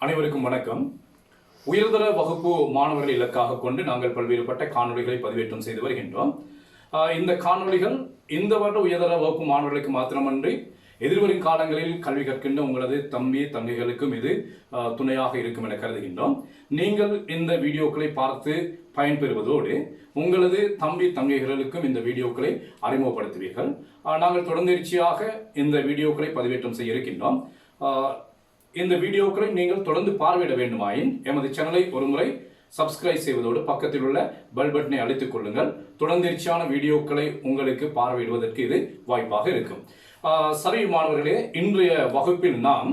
அனைவருக்கும் வணக்கம். உயர்தர வகுப்பு மாணவர்கள் இலக்காக கொண்டு நாங்கள் பல்வேறுபட்ட காணொலிகளை பதிவேற்றம் செய்து வருகின்றோம். இந்த காணொலிகள் இந்த வருட உயர்தர வகுப்பு மாணவர்களுக்கு மாத்திரமன்றி எதிர்வரும் காலங்களில் கல்வி கற்கின்ற உங்களது தம்பி தங்கைகளுக்கும் இது துணையாக இருக்கும் என கருதுகின்றோம். நீங்கள் இந்த வீடியோக்களை பார்த்து பயன்பெறுவதோடு உங்களது தம்பி தங்கைகளுக்கும் இந்த வீடியோக்களை அறிமுகப்படுத்துவீர்கள். நாங்கள் தொடர்ச்சியாக இந்த வீடியோக்களை பதிவேற்றம் செய்ய இருக்கின்றோம். இந்த வீடியோக்களை நீங்கள் தொடர்ந்து பார்வையிட வேண்டுமாயின் எமது சேனலை ஒருமுறை சப்ஸ்கிரைப் செய்வதோடு பக்கத்தில் உள்ள பெல் பட்டனை அழுத்திக் கொள்ளுங்கள். தொடர்ச்சியான வீடியோக்களை உங்களுக்கு பார்வையிடுவதற்கு இது வாய்ப்பாக இருக்கும். சரி மாணவர்களே, இன்றைய வகுப்பில் நாம்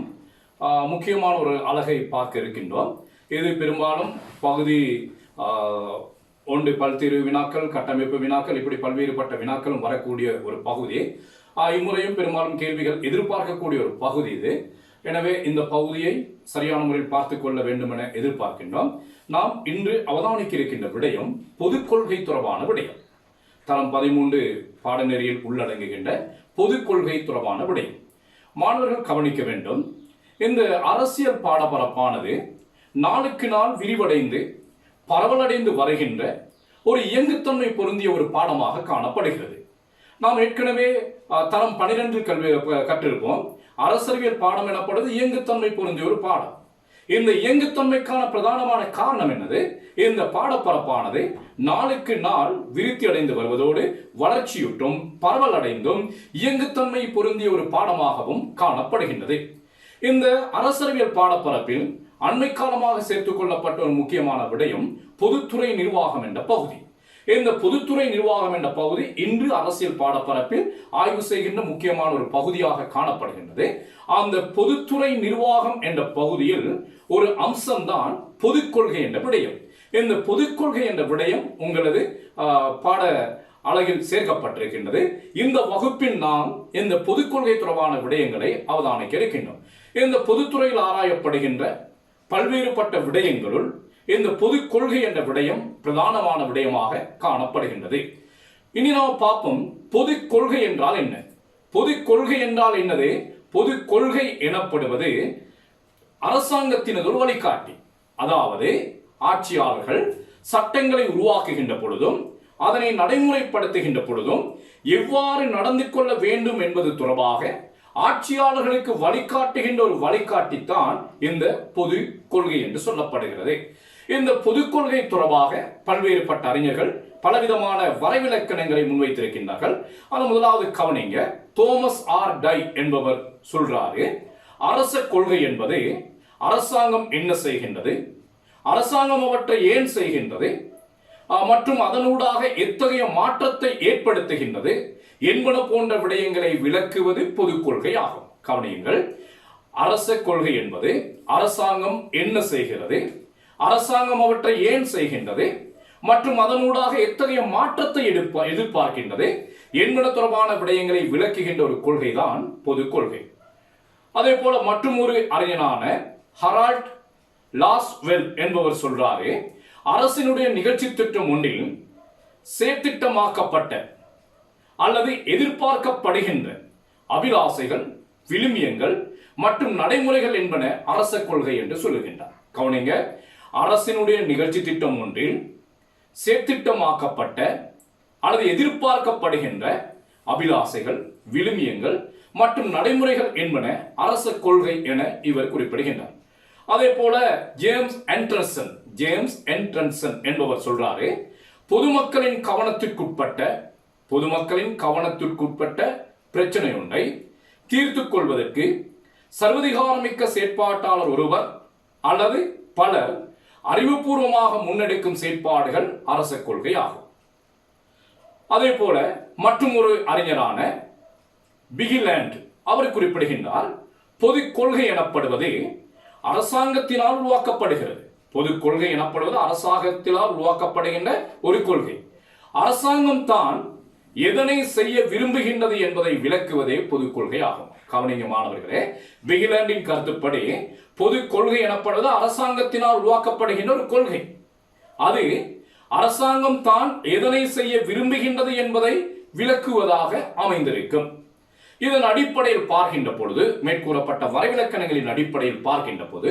முக்கியமான ஒரு அலகை பார்க்க இருக்கின்றோம். இது பெரும்பாலும் பகுதி 1 பல்தீர்வு வினாக்கள், கட்டமைப்பு வினாக்கள், இப்படி பல்வேறுபட்ட வினாக்களும் வரக்கூடிய ஒரு பகுதி. இம்முறையும் பெரும்பாலும் கேள்விகள் எதிர்பார்க்கக்கூடிய ஒரு பகுதி இது. எனவே இந்த பகுதியை சரியான முறையில் பார்த்துக் கொள்ள வேண்டும் என எதிர்பார்க்கின்றோம். நாம் இன்று அவதானிக்க இருக்கின்ற விடயம் பொதுக் கொள்கை தொடர்பான விடயம். தரம் 13 பாடநெறியில் உள்ளடங்குகின்ற பொதுக் கொள்கை தொடர்பான விடயம். மாணவர்கள் கவனிக்க வேண்டும். இந்த அரசியல் பாடப்பரப்பானது நாளுக்கு நாள் விரிவடைந்து பரவலடைந்து வருகின்ற ஒரு இயங்குத்தன்மை பொருந்திய ஒரு பாடமாக காணப்படுகிறது. நாம் ஏற்கனவே தரம் 12 கல்வி கற்றிருப்போம். அரசியல் பாடம் எனப்படுவது இயங்குத்தன்மை பொருந்திய ஒரு பாடம். இந்த இயங்குத்தன்மைக்கான பிரதானமான காரணம் என்னது? இந்த பாடப்பரப்பானது நாளுக்கு நாள் விருத்தி அடைந்து வருவதோடு வளர்ச்சியுற்றும் பரவல் அடைந்தும் இயங்குத்தன்மை பொருந்திய ஒரு பாடமாகவும் காணப்படுகின்றது. இந்த அரசியல் பாடப்பரப்பில் அண்மை காலமாக சேர்த்துக் கொள்ளப்பட்ட ஒரு முக்கியமான விடயம் பொதுத்துறை நிர்வாகம் என்ற பகுதி. இந்த பொதுத்துறை நிர்வாகம் என்ற பகுதி இன்று அரசியல் பாடப்பரப்பில் ஆய்வு செய்கின்ற முக்கியமான ஒரு பகுதியாக காணப்படுகின்றது. அந்த பொதுத்துறை நிர்வாகம் என்ற பகுதியில் ஒரு அம்சம்தான் பொதுக் கொள்கை என்ற விடயம். இந்த பொதுக் கொள்கை என்ற விடயம் உங்களது பாட அலகில் சேர்க்கப்பட்டிருக்கின்றது. இந்த வகுப்பில் நாம் இந்த பொதுக் கொள்கை தொடர்பான விடயங்களை அவதானிக்க இருக்கின்றோம். இந்த பொதுத்துறையில் ஆராயப்படுகின்ற பல்வேறுபட்ட விடயங்களுள் இந்த பொதுக் கொள்கை என்ற விடயம் பிரதானமான விடயமாக காணப்படுகின்றது. இனி நாம் பார்ப்போம், பொதுக் கொள்கை என்றால் என்ன? பொதுக் கொள்கை என்றால் என்னது? பொதுக் கொள்கை எனப்படுவது அரசாங்கத்தினது ஒரு வழிகாட்டி. அதாவது ஆட்சியாளர்கள் சட்டங்களை உருவாக்குகின்ற பொழுதும் அதனை நடைமுறைப்படுத்துகின்ற பொழுதும் எவ்வாறு நடந்து கொள்ள வேண்டும் என்பது தொடர்பாக ஆட்சியாளர்களுக்கு வழிகாட்டுகின்ற ஒரு வழிகாட்டித்தான் இந்த பொது கொள்கை என்று சொல்லப்படுகிறது. இந்த பொதுக் கொள்கை தொடர்பாக பல்வேறுபட்ட அறிஞர்கள் பலவிதமான வரைவிலக்கணங்களை முன்வைத்திருக்கின்றார்கள். அது முதலாவது கவனிங்க. தோமஸ் ஆர் டை என்பவர் சொல்றாரு, அரச கொள்கை என்பது அரசாங்கம் என்ன செய்கின்றது, அரசாங்கம் அவற்றை ஏன் செய்கின்றது மற்றும் அதனூடாக எத்தகைய மாற்றத்தை ஏற்படுத்துகின்றது என்பன போன்ற விடயங்களை விளக்குவது பொதுக் கொள்கை ஆகும். கவனியுங்கள். அரச கொள்கை என்பது அரசாங்கம் என்ன செய்கிறது, அரசாங்கம் அவற்றை ஏன் செய்கின்றது மற்றும் அதனூடாக எத்தகைய மாற்றத்தை எதிர்பார்க்கின்றது என்பன தொடர்பான விடயங்களை விளக்குகின்ற ஒரு கொள்கைதான் பொதுக் கொள்கை. அதே போல மற்றும் ஒரு அறிஞரான ஹரால்ட் லாஸ்வெல் என்பவர் சொல்றாரு, அரசினுடைய நிகழ்ச்சி திட்டம் ஒன்றில் செயற்திட்டமாக்கப்பட்ட அல்லது எதிர்பார்க்கப்படுகின்ற அபிலாசைகள், விழுமியங்கள் மற்றும் நடைமுறைகள் என்பன அரச கொள்கை என்று சொல்லுகின்றார். கவனிங்க. அரசினுடைய நிகழ்ச்சி திட்டம் ஒன்றில் செயற்திட்டமாக்கப்பட்ட அல்லது எதிர்பார்க்கப்படுகின்ற அபிலாசைகள், விழுமியங்கள் மற்றும் நடைமுறைகள் என்பன அரச கொள்கை என இவர் குறிப்பிடுகின்றார். அதே போல ஜேம்ஸ் என்ட்ரன்சன் என்பவர் சொல்றாரு, பொதுமக்களின் கவனத்திற்குட்பட்ட பிரச்சனை ஒன்றை தீர்த்துக் கொள்வதற்கு சர்வதிகாரமிக்க செயற்பாட்டாளர் ஒருவர் அல்லது பலர் அறிவுபூர்வமாக முன்னெடுக்கும் செயற்பாடுகள் அரச கொள்கை ஆகும். அதே போல மற்றும் ஒரு அறிஞரான பிகிலேண்ட் அவர் குறிப்பிடுகின்றார், பொதுக் கொள்கை எனப்படுவது அரசாங்கத்தினால் உருவாக்கப்படுகிறது. பொதுக் கொள்கை எனப்படுவது அரசாங்கத்தினால் உருவாக்கப்படுகின்ற ஒரு கொள்கை. அரசாங்கம் தான் எதனை செய்ய விரும்புகின்றது என்பதை விளக்குவதே பொதுக் கொள்கை ஆகும். கவனிங்க மாணவர்களே, பிகிலேண்டின் கருத்துப்படி பொதுக் கொள்கை எனப்படுவது அரசாங்கத்தினால் உருவாக்கப்படுகின்ற ஒரு கொள்கை. அது அரசாங்கம் தான் எதனை செய்ய விரும்புகின்றது என்பதை விளக்குவதாக அமைந்திருக்கும். இதன் அடிப்படையில் பார்க்கின்ற பொழுது, மேற்கூறப்பட்ட வரைவிலக்கணங்களின் அடிப்படையில் பார்க்கின்ற போது,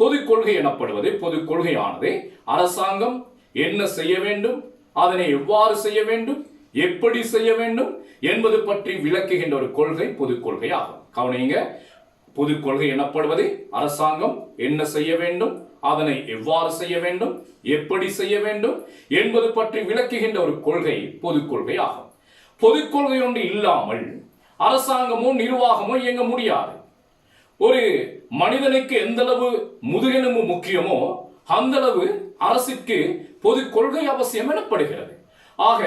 பொது கொள்கை எனப்படுவது, பொது கொள்கையானது அரசாங்கம் என்ன செய்ய வேண்டும், அதனை எவ்வாறு செய்ய வேண்டும், எப்படி செய்ய வேண்டும் என்பது பற்றி விளக்குகின்ற ஒரு கொள்கை பொது கொள்கை ஆகும். கவனிங்க, பொது கொள்கை எனப்படுவது அரசாங்கம் என்ன செய்ய வேண்டும், அதனை எவ்வாறு செய்ய வேண்டும், எப்படி செய்ய வேண்டும் என்பது பற்றி விளக்குகின்ற ஒரு கொள்கை பொது கொள்கை ஆகும். பொது கொள்கை ஒன்று இல்லாமல் அரசாங்கமோ நிர்வாகமோ இயங்க முடியாது. ஒரு மனிதனுக்கு எந்த அளவு முதுகெலும்பு முக்கியமோ அந்த அளவு அரசுக்கு பொது கொள்கை அவசியம் எனப்படுகிறது. ஆக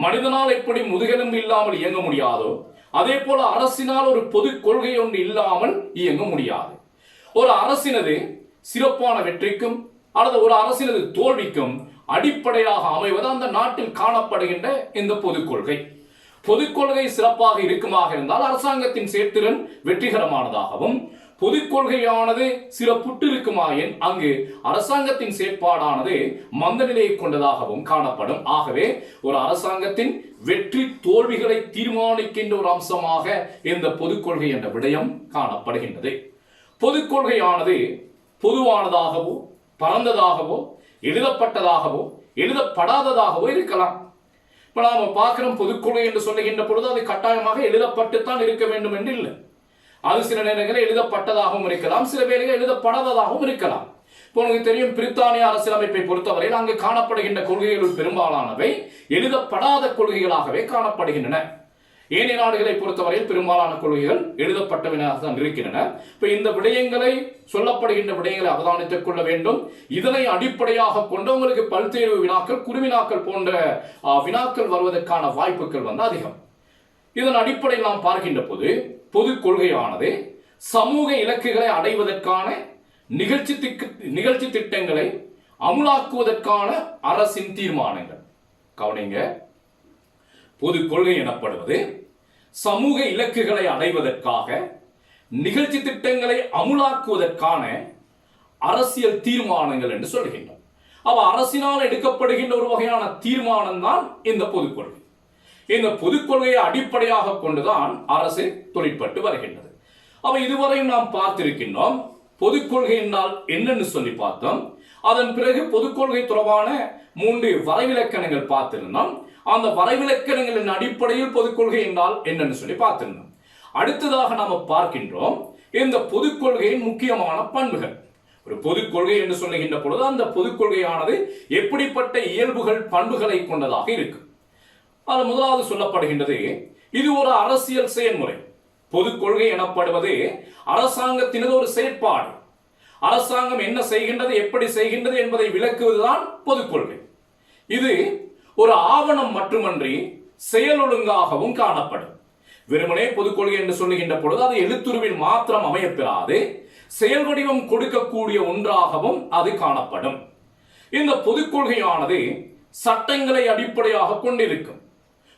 மனிதனால் எப்படி முதுகெலும்பு இல்லாமல் இயங்க முடியாதோ அதே போல அரசினால் ஒரு பொது கொள்கை ஒன்று இல்லாமல் இயங்க முடியாது. ஒரு அரசினது சிறப்பான வெற்றிக்கும் அல்லது ஒரு அரசினது தோல்விக்கும் அடிப்படையாக அமைவது அந்த நாட்டில் காணப்படுகின்ற இந்த பொது கொள்கை. பொது கொள்கை சிறப்பாக இருக்குமாக இருந்தால் அரசாங்கத்தின் செயற்திறன் வெற்றிகரமானதாகவும், பொது கொள்கையானது சிறப்புற்று இருக்குமாயின் அங்கு அரசாங்கத்தின் செயற்பாடானது மந்த நிலையை கொண்டதாகவும் காணப்படும். ஆகவே ஒரு அரசாங்கத்தின் வெற்றி தோல்விகளை தீர்மானிக்கின்ற ஒரு அம்சமாக இந்த பொது கொள்கை என்ற விடயம் காணப்படுகின்றது. பொது கொள்கையானது பொதுவானதாகவோ பரந்ததாகவோ எழுதப்பட்டதாகவோ எழுதப்படாததாகவோ இருக்கலாம். இப்ப நாம பார்க்கிறோம், பொதுக்கொள்கை என்று சொல்லுகின்ற பொழுது அது கட்டாயமாக எழுதப்பட்டுத்தான் இருக்க வேண்டும் என்று இல்லை. அது சில நேரங்களில் எழுதப்பட்டதாகவும் இருக்கலாம், சில வேளைகளில் எழுதப்படாததாகவும் இருக்கலாம். இப்போ உங்களுக்கு தெரியும், பிரித்தானிய அரசியலமைப்பை பொறுத்தவரையில் அங்கு காணப்படுகின்ற கொள்கைகளுள் பெரும்பாலானவை எழுதப்படாத கொள்கைகளாகவே காணப்படுகின்றன. ஏனைய நாடுகளை பொறுத்தவரையில் பெரும்பாலான கொள்கைகள் எழுதப்பட்டவனாக தான் இருக்கின்றன. இப்ப இந்த விடயங்களை, சொல்லப்படுகின்ற விடயங்களை அவதானித்துக் கொள்ள வேண்டும். இதனை அடிப்படையாக கொண்டு உங்களுக்கு பல்தேர்வு வினாக்கள், குறுவினாக்கள் போன்ற வினாக்கள் வருவதற்கான வாய்ப்புகள் வந்து அதிகம். இதன் அடிப்படையில் நாம் பார்க்கின்ற போது, பொது கொள்கையானது சமூக இலக்குகளை அடைவதற்கான நிகழ்ச்சி திட்டங்களை அமுலாக்குவதற்கான அரசின் தீர்மானங்கள். கவனிங்க, பொது கொள்கை எனப்படுவது சமூக இலக்குகளை அடைவதற்காக நிகழ்ச்சி திட்டங்களை அமுலாக்குவதற்கான அரசியல் தீர்மானங்கள் என்று சொல்கின்றோம். அவ அரசினால் எடுக்கப்படுகின்ற ஒரு வகையான தீர்மானம் தான் இந்த பொது கொள்கை. இந்த பொது கொள்கையை அடிப்படையாக கொண்டுதான் அரசு தொழிற்பட்டு வருகின்றது. அவ இதுவரையும் நாம் பார்த்திருக்கின்றோம். பொது கொள்கை என்றால் என்னன்னு சொல்லி பார்த்தோம். அதன் பிறகு பொது கொள்கை தொடர்பான 3 வரைவிலக்கணங்கள் பார்த்திருந்தோம். அந்த வரைவிலக்கணங்களின் அடிப்படையில் பொது கொள்கை என்றால் என்னன்னு சொல்லி பார்த்திருந்தோம். அடுத்ததாக நாம பார்க்கின்றோம் இந்த பொது கொள்கையின் முக்கியமான பண்புகள். ஒரு பொது கொள்கை என்று சொல்லுகின்ற பொழுது அந்த பொது கொள்கையானது எப்படிப்பட்ட இயல்புகள், பண்புகளை கொண்டதாக இருக்கு. அது முதலாவது சொல்லப்படுகின்றது, இது ஒரு அரசியல் செயல்முறை. பொது கொள்கை எனப்படுவது அரசாங்கத்தினது ஒரு செயற்பாடு. அரசாங்கம் என்ன செய்கின்றது, எப்படி செய்கின்றது என்பதை விளக்குவதுதான் பொது கொள்கை. இது ஒரு ஆவணம் மட்டுமன்றி செயல் ஒழுங்காகவும் காணப்படும். வெறுமனே பொது கொள்கை என்று சொல்லுகின்ற பொழுது அது எழுத்துருவில் மாத்திரம் அமையப்பெறாது, செயல் வடிவம் கொடுக்கக்கூடிய ஒன்றாகவும் அது காணப்படும். இந்த பொது கொள்கையானது சட்டங்களை அடிப்படையாக கொண்டிருக்கும்.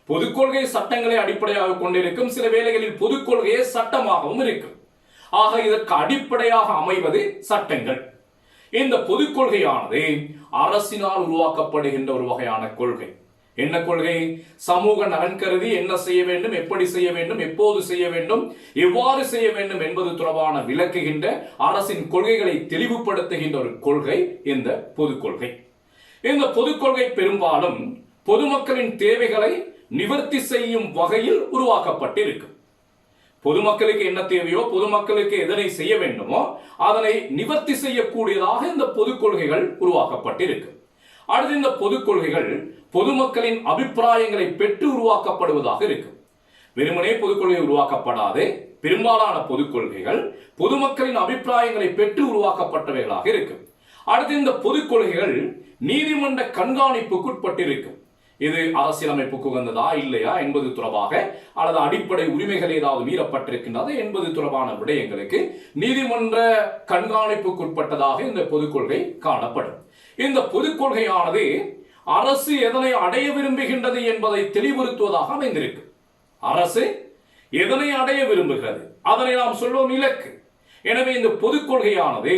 பொது கொள்கை சட்டங்களை அடிப்படையாக கொண்டிருக்கும். சில வேளைகளில் பொது கொள்கையே சட்டமாகவும் இருக்கும். ஆக இதற்கு அடிப்படையாக அமைவது சட்டங்கள். இந்த பொது கொள்கையானது அரசினால் உருவாக்கப்படுகின்ற ஒரு வகையான கொள்கை. என்ன கொள்கை? சமூக நலன் கருதி என்ன செய்ய வேண்டும், எப்படி செய்ய வேண்டும், எப்போது செய்ய வேண்டும், எவ்வாறு செய்ய வேண்டும் என்பது தொடர்பான விளக்குகின்ற அரசின் கொள்கைகளை தெளிவுபடுத்துகின்ற ஒரு கொள்கை இந்த பொது கொள்கை. இந்த பொது கொள்கை பெரும்பாலும் பொதுமக்களின் தேவைகளை நிவர்த்தி செய்யும் வகையில் உருவாக்கப்பட்டிருக்கு. பொதுமக்களுக்கு என்ன தேவையோ, பொதுமக்களுக்கு எதனை செய்ய வேண்டுமோ அதனை நிவர்த்தி செய்யக்கூடியதாக இந்த பொது கொள்கைகள் உருவாக்கப்பட்டிருக்கு. அடுத்து இந்த பொது கொள்கைகள் பொதுமக்களின் அபிப்பிராயங்களை பெற்று உருவாக்கப்படுவதாக இருக்கு. வெறுமனே பொது கொள்கை உருவாக்கப்படாது. பெரும்பாலான பொது கொள்கைகள் பொதுமக்களின் அபிப்பிராயங்களை பெற்று உருவாக்கப்பட்டவைகளாக இருக்கு. அடுத்து இந்த பொது கொள்கைகள் நீதிமன்ற கண்காணிப்புக்குட்பட்டிருக்கும். இது அரசியலமைப்புக்கு உகந்ததா இல்லையா என்பது தொடர்பாக, அல்லது அடிப்படை உரிமைகள் ஏதாவது மீறப்பட்டிருக்கின்றது என்பது தொடர்பான விடயங்களுக்கு நீதிமன்ற கண்காணிப்புக்குட்பட்டதாக இந்த பொது கொள்கை காணப்படும். இந்த பொது கொள்கையானது அரசு எதனை அடைய விரும்புகின்றது என்பதை தெளிவுறுத்துவதாக அமைந்திருக்கு. அரசு எதனை அடைய விரும்புகிறது அதனை நாம் சொல்வோம் இலக்கு. எனவே இந்த பொது கொள்கையானது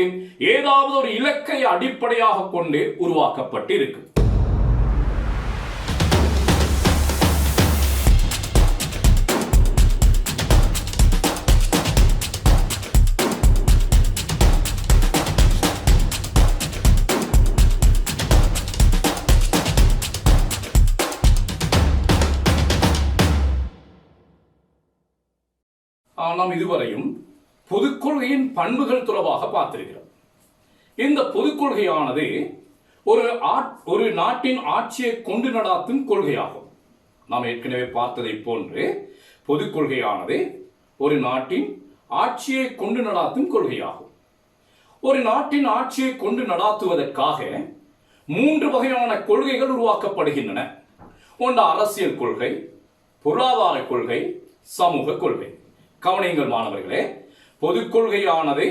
ஏதாவது ஒரு இலக்கை அடிப்படையாக கொண்டு உருவாக்கப்பட்டிருக்கு. நாம் இதுவரையும் பொதுக் கொள்கையின் பண்புகள் தொடர்பாக பார்த்திருக்கிறோம். இந்த பொதுக் கொள்கையானது ஒரு நாட்டின் ஆட்சியை கொண்டு நடாத்தும் கொள்கையாகும். நாம் ஏற்கனவே பார்த்ததை போன்று பொதுக் கொள்கையானது ஒரு நாட்டின் ஆட்சியை கொண்டு நடாத்தும் கொள்கையாகும். ஒரு நாட்டின் ஆட்சியை கொண்டு நடாத்துவதற்காக 3 வகையான கொள்கைகள் உருவாக்கப்படுகின்றன. ஒன்று அரசியல் கொள்கை, பொருளாதார கொள்கை, சமூக கொள்கை. கவனியுங்கள் மாணவர்களே, பொதுக் கொள்கையானது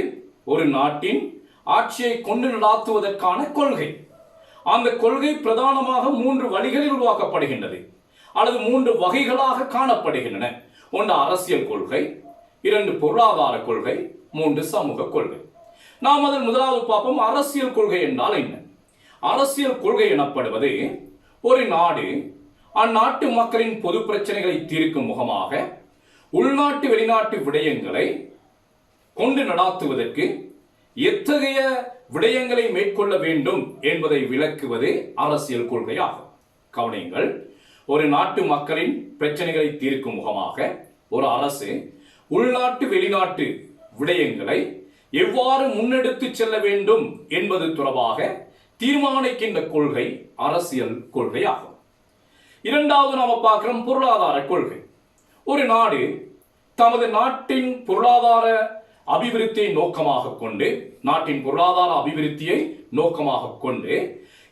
ஒரு நாட்டின் ஆட்சியை கொண்டு நடாத்துவதற்கான கொள்கை. அந்த கொள்கை பிரதானமாக 3 வழிகளில் உருவாக்கப்படுகின்றது அல்லது 3 வகைகளாக காணப்படுகின்றன. ஒன்று அரசியல் கொள்கை, 2 பொருளாதார கொள்கை, 3 சமூக கொள்கை. நாம் அதில் முதலாவது பார்ப்போம், அரசியல் கொள்கை என்றால் என்ன? அரசியல் கொள்கை எனப்படுவது ஒரு நாடு அந்நாட்டு மக்களின் பொது பிரச்சனைகளை தீர்க்கும் முகமாக உள்நாட்டு வெளிநாட்டு விடயங்களை கொண்டு நடாத்துவதற்கு எத்தகைய விடயங்களை மேற்கொள்ள வேண்டும் என்பதை விளக்குவது அரசியல் கொள்கையாகும். கவனியுங்கள், ஒரு நாட்டு மக்களின் பிரச்சனைகளை தீர்க்கும் முகமாக ஒரு அரசு உள்நாட்டு வெளிநாட்டு விடயங்களை எவ்வாறு முன்னெடுத்து செல்ல வேண்டும் என்பது தொடர்பாக தீர்மானிக்கின்ற கொள்கை அரசியல் கொள்கையாகும். இரண்டாவது நாம பார்க்கிறோம் பொருளாதார கொள்கை. ஒரு நாடு தமது நாட்டின் பொருளாதார அபிவிருத்தியை நோக்கமாக கொண்டு நாட்டின் பொருளாதார அபிவிருத்தியை நோக்கமாக கொண்டு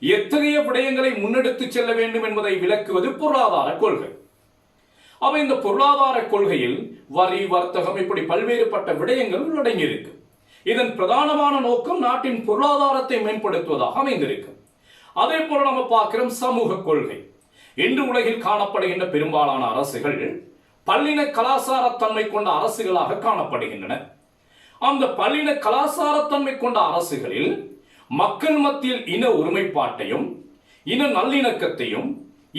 எத்தகைய விடயங்களை முன்னெடுத்து செல்ல வேண்டும் என்பதை விளக்குவது பொருளாதார கொள்கை. அப்ப இந்த பொருளாதார கொள்கையில் வரி, வர்த்தகம் இப்படி பல்வேறுபட்ட விடயங்கள் உள்ளடங்கியிருக்கு. இதன் பிரதானமான நோக்கம் நாட்டின் பொருளாதாரத்தை மேம்படுத்துவதாக அமைந்திருக்கு. அதே போல நம்ம பார்க்கிறோம் சமூக கொள்கை. இன்று உலகில் காணப்படுகின்ற பெரும்பாலான அரசுகள் பல்லின கலாச்சாரத்தன்மை கொண்ட அரசுகளாக காணப்படுகின்றன. அந்த பல்லின கலாச்சாரத்தன்மை கொண்ட அரசுகளில் மக்கள் மத்தியில் இன ஒருமைப்பாட்டையும் இன நல்லிணக்கத்தையும்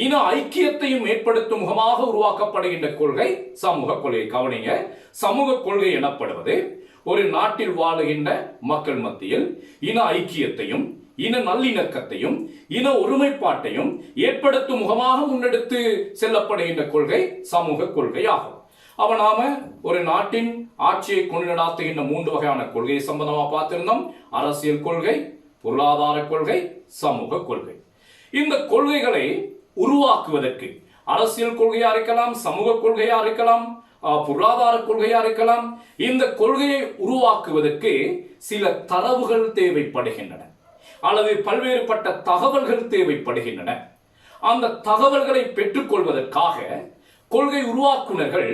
இன ஐக்கியத்தையும் ஏற்படுத்தும் முகமாக உருவாக்கப்படுகின்ற கொள்கை சமூக கொள்கை. கவனிங்க, சமூக கொள்கை எனப்படுவது ஒரு நாட்டில் வாழுகின்ற மக்கள் மத்தியில் இன ஐக்கியத்தையும் இன நல்லிணக்கத்தையும் இன ஒருமைப்பாட்டையும் ஏற்படுத்தும் முகமாக முன்னெடுத்து செல்லப்படுகின்ற கொள்கை சமூக கொள்கை ஆகும். அவ நாம ஒரு நாட்டின் ஆட்சியை கொண்டு நடாத்துகின்ற 3 வகையான கொள்கை சம்பந்தமா பார்த்திருந்தோம். அரசியல் கொள்கை, பொருளாதார கொள்கை, சமூக கொள்கை. இந்த கொள்கைகளை உருவாக்குவதற்கு அரசியல் கொள்கையா இருக்கலாம், சமூக கொள்கையா இருக்கலாம், பொருளாதார கொள்கையா இருக்கலாம். இந்த கொள்கையை உருவாக்குவதற்கு சில தரவுகள் தேவைப்படுகின்றன அல்லது பல்வேறுபட்ட தகவல்கள் தேவைப்படுகின்றன. அந்த தகவல்களை பெற்றுக்கொள்வதற்காக கொள்கை உருவாக்குனர்கள்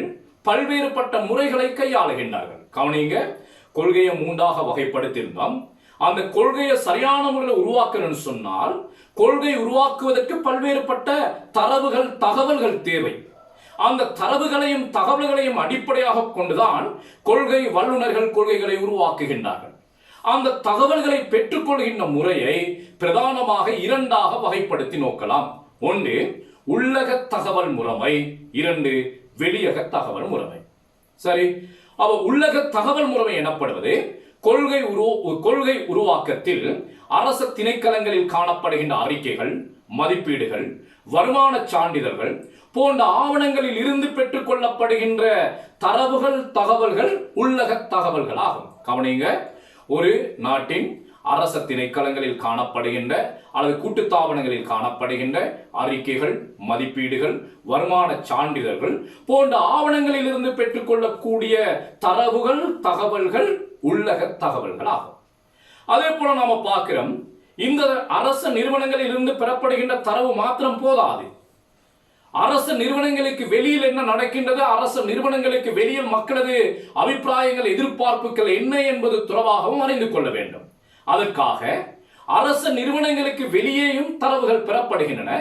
பல்வேறுபட்ட முறைகளை கையாளுகின்றார்கள். கவனிங்க, கொள்கையை 3ஆக வகைப்படுத்தியிருந்தோம். அந்த கொள்கையை சரியான முறையில் உருவாக்கணும்னு சொன்னால் கொள்கை உருவாக்குவதற்கு பல்வேறுபட்ட தகவல்கள் தேவை. அந்த தரவுகளையும் தகவல்களையும் அடிப்படையாக கொண்டுதான் கொள்கை வல்லுநர்கள் கொள்கைகளை உருவாக்குகின்றார்கள். அந்த தகவல்களை பெற்றுக்கொள்கின்ற முறையை பிரதானமாக 2ஆக வகைப்படுத்தி நோக்கலாம். 1 உள்ளக தகவல் முறைமை, 2 வெளியக தகவல் முறைமை. சரி, அவ உள்ளக தகவல் முறைமை எனப்படுவது கொள்கை உருவாக்கத்தில் அரசு திணைக்களங்களில் காணப்படுகின்ற அறிக்கைகள், மதிப்பீடுகள், வருமான சான்றிதழ்கள் போன்ற ஆவணங்களில் இருந்து பெற்றுக் கொள்ளப்படுகின்ற தகவல்கள் உள்ளக தகவல்கள் ஆகும். கவனிங்க, ஒரு நாட்டின் அரச திணைக்களங்களில் காணப்படுகின்ற அல்லது கூட்டுத்தாபனங்களில் காணப்படுகின்ற அறிக்கைகள், மதிப்பீடுகள், வருமான சான்றிதழ்கள் போன்ற ஆவணங்களில் இருந்து பெற்றுக்கொள்ளக்கூடிய தகவல்கள் உள்ளக தகவல்கள் ஆகும். அதே போல நாம பார்க்கிறோம், இந்த அரச நிறுவனங்களில் இருந்து பெறப்படுகின்ற தரவு மாத்திரம் போதாது. அரச நிறுவனங்களுக்கு வெளியில் என்ன நடக்கின்றது, அரச நிறுவனங்களுக்கு வெளியில் மக்களது அபிப்பிராயங்கள், எதிர்பார்ப்புகள் என்ன என்பது தொடர்பாகவும் அறிந்து கொள்ள வேண்டும். அதற்காக அரச நிறுவனங்களுக்கு வெளியேயும் தரவுகள் பெறப்படுகின்றன.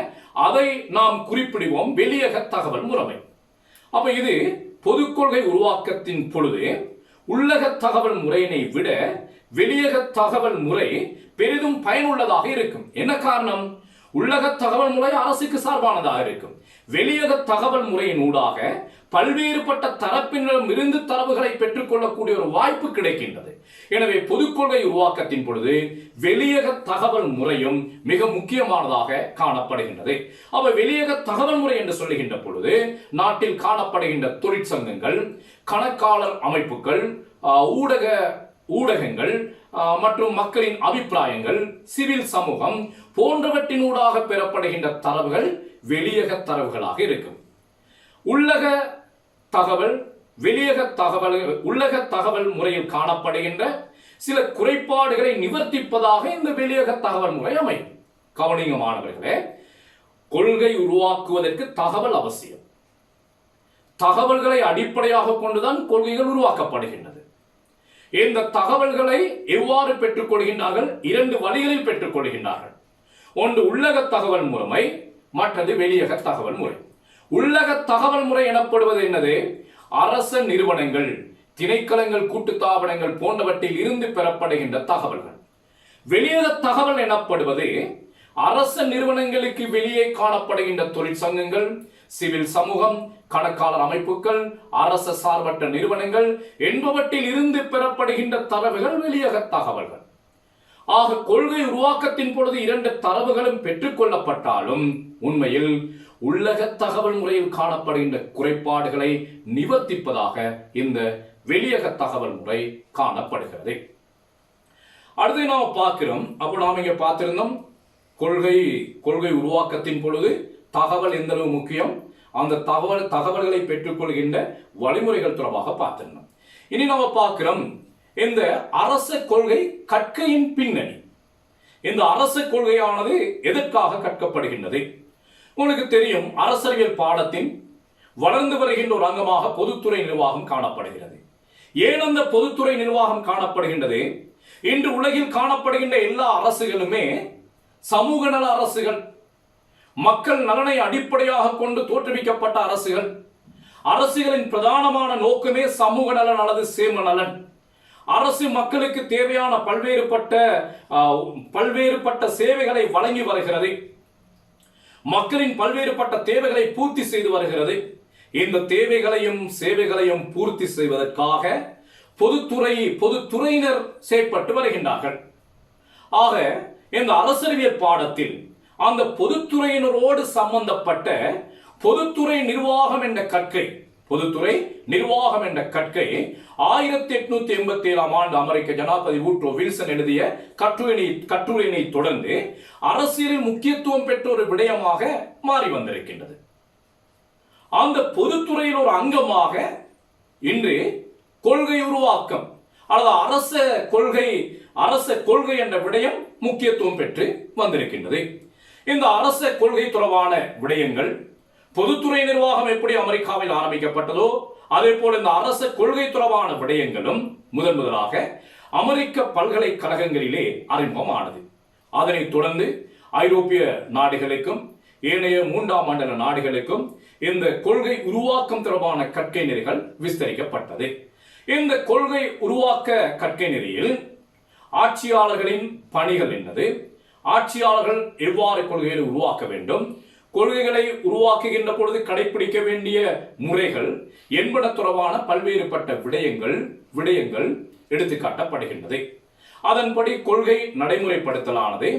அதை நாம் குறிப்பிடுவோம் வெளியக தகவல் முறைமை. அப்ப இது பொதுக்கொள்கை உருவாக்கத்தின் பொழுது உள்ளக தகவல் முறையினை விட வெளியக தகவல் முறை பெரிதும் பயனுள்ளதாக இருக்கும். என்ன காரணம்? உள்ளக தகவல் முறை அரசுக்கு சார்பானதாக இருக்கும். வெளியக தகவல் முறையின் ஊடாக பல்வேறுபட்ட தரப்பினரும் இருந்து தரவுகளை பெற்றுக்கொள்ளக்கூடிய ஒரு வாய்ப்பு கிடைக்கின்றது. எனவே பொதுக்கொள்கை உருவாக்கத்தின் பொழுது வெளியக தகவல் முறையும் மிக முக்கியமானதாக காணப்படுகின்றது. அப்ப வெளியக தகவல் முறை என்று சொல்லுகின்ற பொழுது நாட்டில் காணப்படுகின்ற தொழிற்சங்கங்கள், கணக்காளர் அமைப்புகள், ஊடகங்கள் மற்றும் மக்களின் அபிப்பிராயங்கள், சிவில் சமூகம் போன்றவற்றினூடாக பெறப்படுகின்ற தரவுகள் வெளியக தரவுகளாக இருக்கும். உள்ளக தகவல், வெளியக தகவல், உள்ளக தகவல் முறையில் காணப்படுகின்ற சில குறைபாடுகளை நிவர்த்திப்பதாக இந்த வெளியக தகவல் முறை அமையும். கவனிங்க மாணவர்களே, கொள்கை உருவாக்குவதற்கு தகவல் அவசியம். தகவல்களை அடிப்படையாக கொண்டுதான் கொள்கைகள் உருவாக்கப்படுகின்றது. இந்த தகவல்களை எவ்வாறு பெற்றுக் கொள்கின்றார்கள்? இரண்டு வழிகளில் பெற்றுக் கொள்கின்றார்கள். ஒன்று உள்ளக தகவல் முறை, மற்றது வெளியக தகவல் முறை. உள்ளக தகவல் முறை எனப்படுவது என்னது? அரச நிறுவனங்கள், திணைக்களங்கள், கூட்டுத்தாபனங்கள் போன்றவற்றில் இருந்து பெறப்படுகின்ற தகவல்கள். வெளியக தகவல் எனப்படுவது அரச நிறுவனங்களுக்கு வெளியே காணப்படுகின்ற தொழிற்சங்கங்கள், சிவில் சமூகம், கணக்காளர் அமைப்புகள், அரச சார்பற்ற நிறுவனங்கள் என்பவற்றில் இருந்து பெறப்படுகின்ற தரவுகள் வெளியக தகவல்கள். ஆக கொள்கை உருவாக்கத்தின் பொழுது இரண்டு தரவுகளும் பெற்றுக் கொள்ளப்பட்டாலும் உண்மையில் உள்ளக தகவல் முறையில் காணப்படுகின்ற குறைபாடுகளை நிவர்த்திப்பதாக இந்த வெளியக தகவல் முறை காணப்படுகிறது. அடுத்து நாம் பார்க்கிறோம். அப்போ நாம் இங்க பார்த்திருந்தோம் கொள்கை உருவாக்கத்தின் பொழுது தகவல் எந்த அளவு முக்கியம், அந்த தகவல்களை பெற்றுக்கொள்கின்ற வழிமுறைகள் தொடர்பாக பார்த்திருந்தோம். இனி நாம் பார்க்கிறோம் இந்த அரச கொள்கை கற்கையின் பின்னணி. இந்த அரச கொள்கையானது எதற்காக கற்கப்படுகின்றது? உங்களுக்கு தெரியும், அரசியல் பாடத்தின் வளர்ந்து வருகின்ற ஒரு அங்கமாக பொதுத்துறை நிர்வாகம் காணப்படுகிறது. ஏன் அந்த பொதுத்துறை நிர்வாகம் காணப்படுகின்றது? இன்று உலகில் காணப்படுகின்ற எல்லா அரசுகளுமே சமூக நல அரசுகள், மக்கள் நலனை அடிப்படையாக கொண்டு தோற்றுவிக்கப்பட்ட அரசுகள். அரசுகளின் பிரதானமான நோக்கமே சமூக நலன் அல்லது சேம நலன். அரசு மக்களுக்கு தேவையான பல்வேறுபட்ட சேவைகளை வழங்கி வருகிறது. மக்களின் பல்வேறுபட்ட தேவைகளை பூர்த்தி செய்து வருகிறது. இந்த தேவைகளையும் சேவைகளையும் பூர்த்தி செய்வதற்காக பொதுத்துறையினர் செயற்பட்டு வருகின்றார்கள். ஆக இந்த அரசியல் பாடத்தில் அந்த பொதுத்துறையினரோடு சம்பந்தப்பட்ட பொதுத்துறை நிர்வாகம் என்ற கற்கை 1887 ஆண்டு அமெரிக்க ஜனாதிபதி வூட்ரோ வில்சன் எழுதிய கட்டுரையினை தொடர்ந்து அரசியலில் முக்கியத்துவம் பெற்ற ஒரு விடயமாக மாறி வந்திருக்கின்றது. அந்த பொதுத்துறையில் ஒரு அங்கமாக இன்று கொள்கை உருவாக்கம் அல்லது அரச கொள்கை என்ற விடயம் முக்கியத்துவம் பெற்று வந்திருக்கின்றது. இந்த அரச கொள்கை தொடர்பான விடயங்கள், பொதுத்துறை நிர்வாகம் எப்படி அமெரிக்காவில் ஆரம்பிக்கப்பட்டதோ அதே போல இந்த அரச கொள்கை தொடர்பான விடயங்களும் முதலாக அமெரிக்க பல்கலைக்கழகங்களிலே அறிமுகமானது. அதனைத் தொடர்ந்து ஐரோப்பிய நாடுகளுக்கும் ஏனைய மூன்றாம் மண்டல நாடுகளுக்கும் இந்த கொள்கை உருவாக்கம் தொடர்பான கற்கை நெறிகள் விஸ்தரிக்கப்பட்டது. இந்த கொள்கை உருவாக்க கற்கை நெறியில் ஆட்சியாளர்களின் பணிகள் என்னது, ஆட்சியாளர்கள் எவ்வாறு கொள்கைகளை உருவாக்க வேண்டும், கொள்கைகளை உருவாக்குகின்ற பொழுது கடைபிடிக்க வேண்டிய முறைகள் என்பன தொடர்பான பல்வேறுபட்ட விடயங்கள் எடுத்துக்காட்டப்படுகின்றது. அதன்படி கொள்கை நடைமுறைப்படுத்தலானது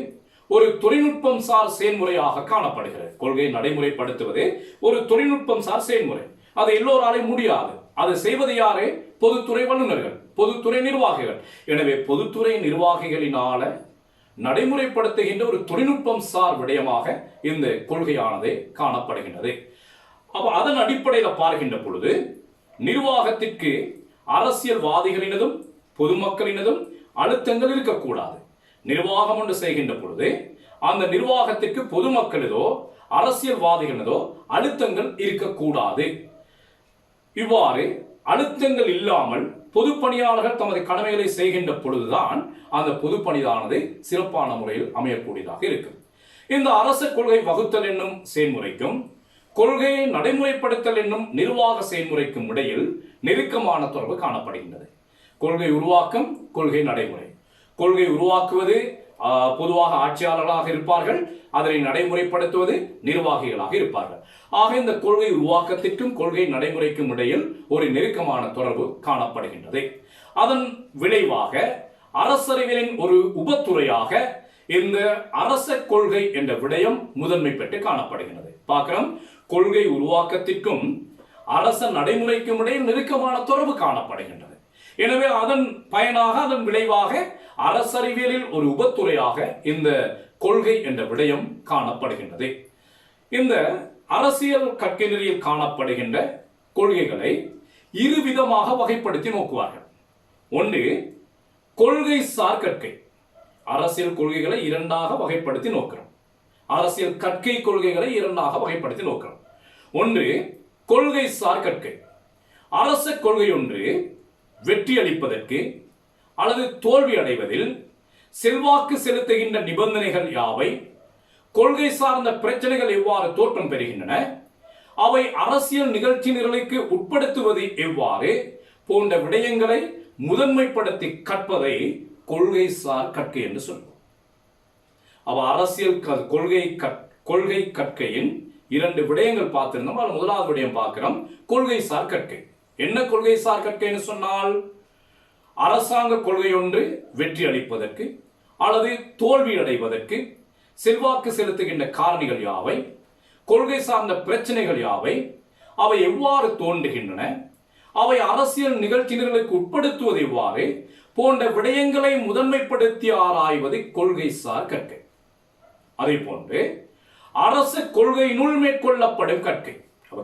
ஒரு தொழில்நுட்பம் சார் செயல்முறையாக காணப்படுகிறது. கொள்கை நடைமுறைப்படுத்துவது ஒரு தொழில்நுட்பம் சார் செயல்முறை. அது எல்லோராலையும் முடியாது. அதை செய்வது யாரு? பொதுத்துறை வல்லுநர்கள், பொதுத்துறை நிர்வாகிகள். எனவே பொதுத்துறை நிர்வாகிகளினால நடைமுறைப்படுத்துகின்ற ஒரு தொழில்நுட்பம் சார் விடயமாக இந்த கொள்கையானது காணப்படுகின்றது. அப்ப அதன் அடிப்படையில் பார்க்கின்ற பொழுது நிர்வாகத்திற்கு அரசியல்வாதிகளினதும் பொதுமக்களினதும் அழுத்தங்கள் இருக்கக்கூடாது. நிர்வாகம் ஒன்று செய்கின்ற பொழுது அந்த நிர்வாகத்திற்கு பொதுமக்களதோ அரசியல்வாதிகளதோ அழுத்தங்கள் இருக்கக்கூடாது. இவ்வாறு அழுத்தங்கள் இல்லாமல் பொதுப்பணியாளர்கள் தமது கடமைகளை செய்கின்ற பொழுதுதான் அந்த பொதுப்பணியானது சிறப்பான முறையில் அமையக்கூடியதாக இருக்கும். இந்த அரச கொள்கை வகுத்தல் என்னும் செயல்முறைக்கும் கொள்கையை நடைமுறைப்படுத்தல் என்னும் நிர்வாக செயல்முறைக்கும் இடையில் நெருக்கமான தொடர்பு காணப்படுகின்றது. கொள்கை உருவாக்கம், கொள்கை நடைமுறை. கொள்கை உருவாக்குவது பொதுவாக ஆட்சியாளர்களாக இருப்பார்கள், அதனை நடைமுறைப்படுத்துவது நிர்வாகிகளாக இருப்பார்கள். ஆக இந்த கொள்கை உருவாக்கத்திற்கும் கொள்கை நடைமுறைக்கும் இடையில் ஒரு நெருக்கமான தொடர்பு காணப்படுகின்றது. அதன் விளைவாக அரசறிவியலின் ஒரு உபத்துறையாக இந்த அரச கொள்கை என்ற விடயம் முதன்மை பெற்று காணப்படுகிறது. பார்க்கிறோம், கொள்கை உருவாக்கத்திற்கும் அரச நடைமுறைக்கும் இடையில் நெருக்கமான தொடர்பு காணப்படுகின்றது. எனவே அதன் பயனாக, அதன் விளைவாக அரசறிவியலில் ஒரு உபத்துறையாக இந்த கொள்கை என்ற விடயம் காணப்படுகின்றது. இந்த அரசியல் கற்கை நெறியில் காணப்படுகின்ற கொள்கைகளை இருவிதமாக வகைப்படுத்தி நோக்குவார்கள். ஒன்று, கொள்கை சார் கற்கை. அரசியல் கொள்கைகளை இரண்டாக வகைப்படுத்தி நோக்கிறோம். அரசியல் கற்கை கொள்கைகளை இரண்டாக வகைப்படுத்தி நோக்கிறோம். ஒன்று கொள்கை சார் கற்கை. அரச கொள்கை ஒன்று வெற்றி அளிப்பதற்கு அல்லது தோல்வி அடைவதில் செல்வாக்கு செலுத்துகின்ற நிபந்தனைகள் யாவை, கொள்கை சார்ந்த பிரச்சனைகள் எவ்வாறு தோற்றம் பெறுகின்றன, அவை அரசியல் நிகழ்ச்சி நிரலுக்கு உட்படுத்துவது எவ்வாறு போன்ற விடயங்களை முதன்மைப்படுத்தி கற்பதை கொள்கை சார் கற்கை என்று சொல்வோம். அவ அரசியல் கொள்கை கற்கையின் இரண்டு விடயங்கள் பார்த்திருந்தோம். அதில் முதலாவது விடயம் பார்க்கிறோம், கொள்கை சார் கற்கை. என்ன கொள்கை சார் கற்கைன்னு சொன்னால், அரசாங்க கொள்கை ஒன்று வெற்றி அளிப்பதற்கு அல்லது தோல்வி அடைவதற்கு செல்வாக்கு செலுத்துகின்ற காரணிகள் யாவை, கொள்கை சார்ந்த பிரச்சனைகள் யாவை, அவை எவ்வாறு தோன்றுகின்றன, அவை அரசியல் நிகழ்ச்சிகளுக்கு உட்படுத்துவது எவ்வாறு போன்ற விடயங்களை முதன்மைப்படுத்தி ஆராய்வது கொள்கை சார் கற்கை. அதே போன்று அரச கொள்கையினுள் மேற்கொள்ளப்படும் கற்கை.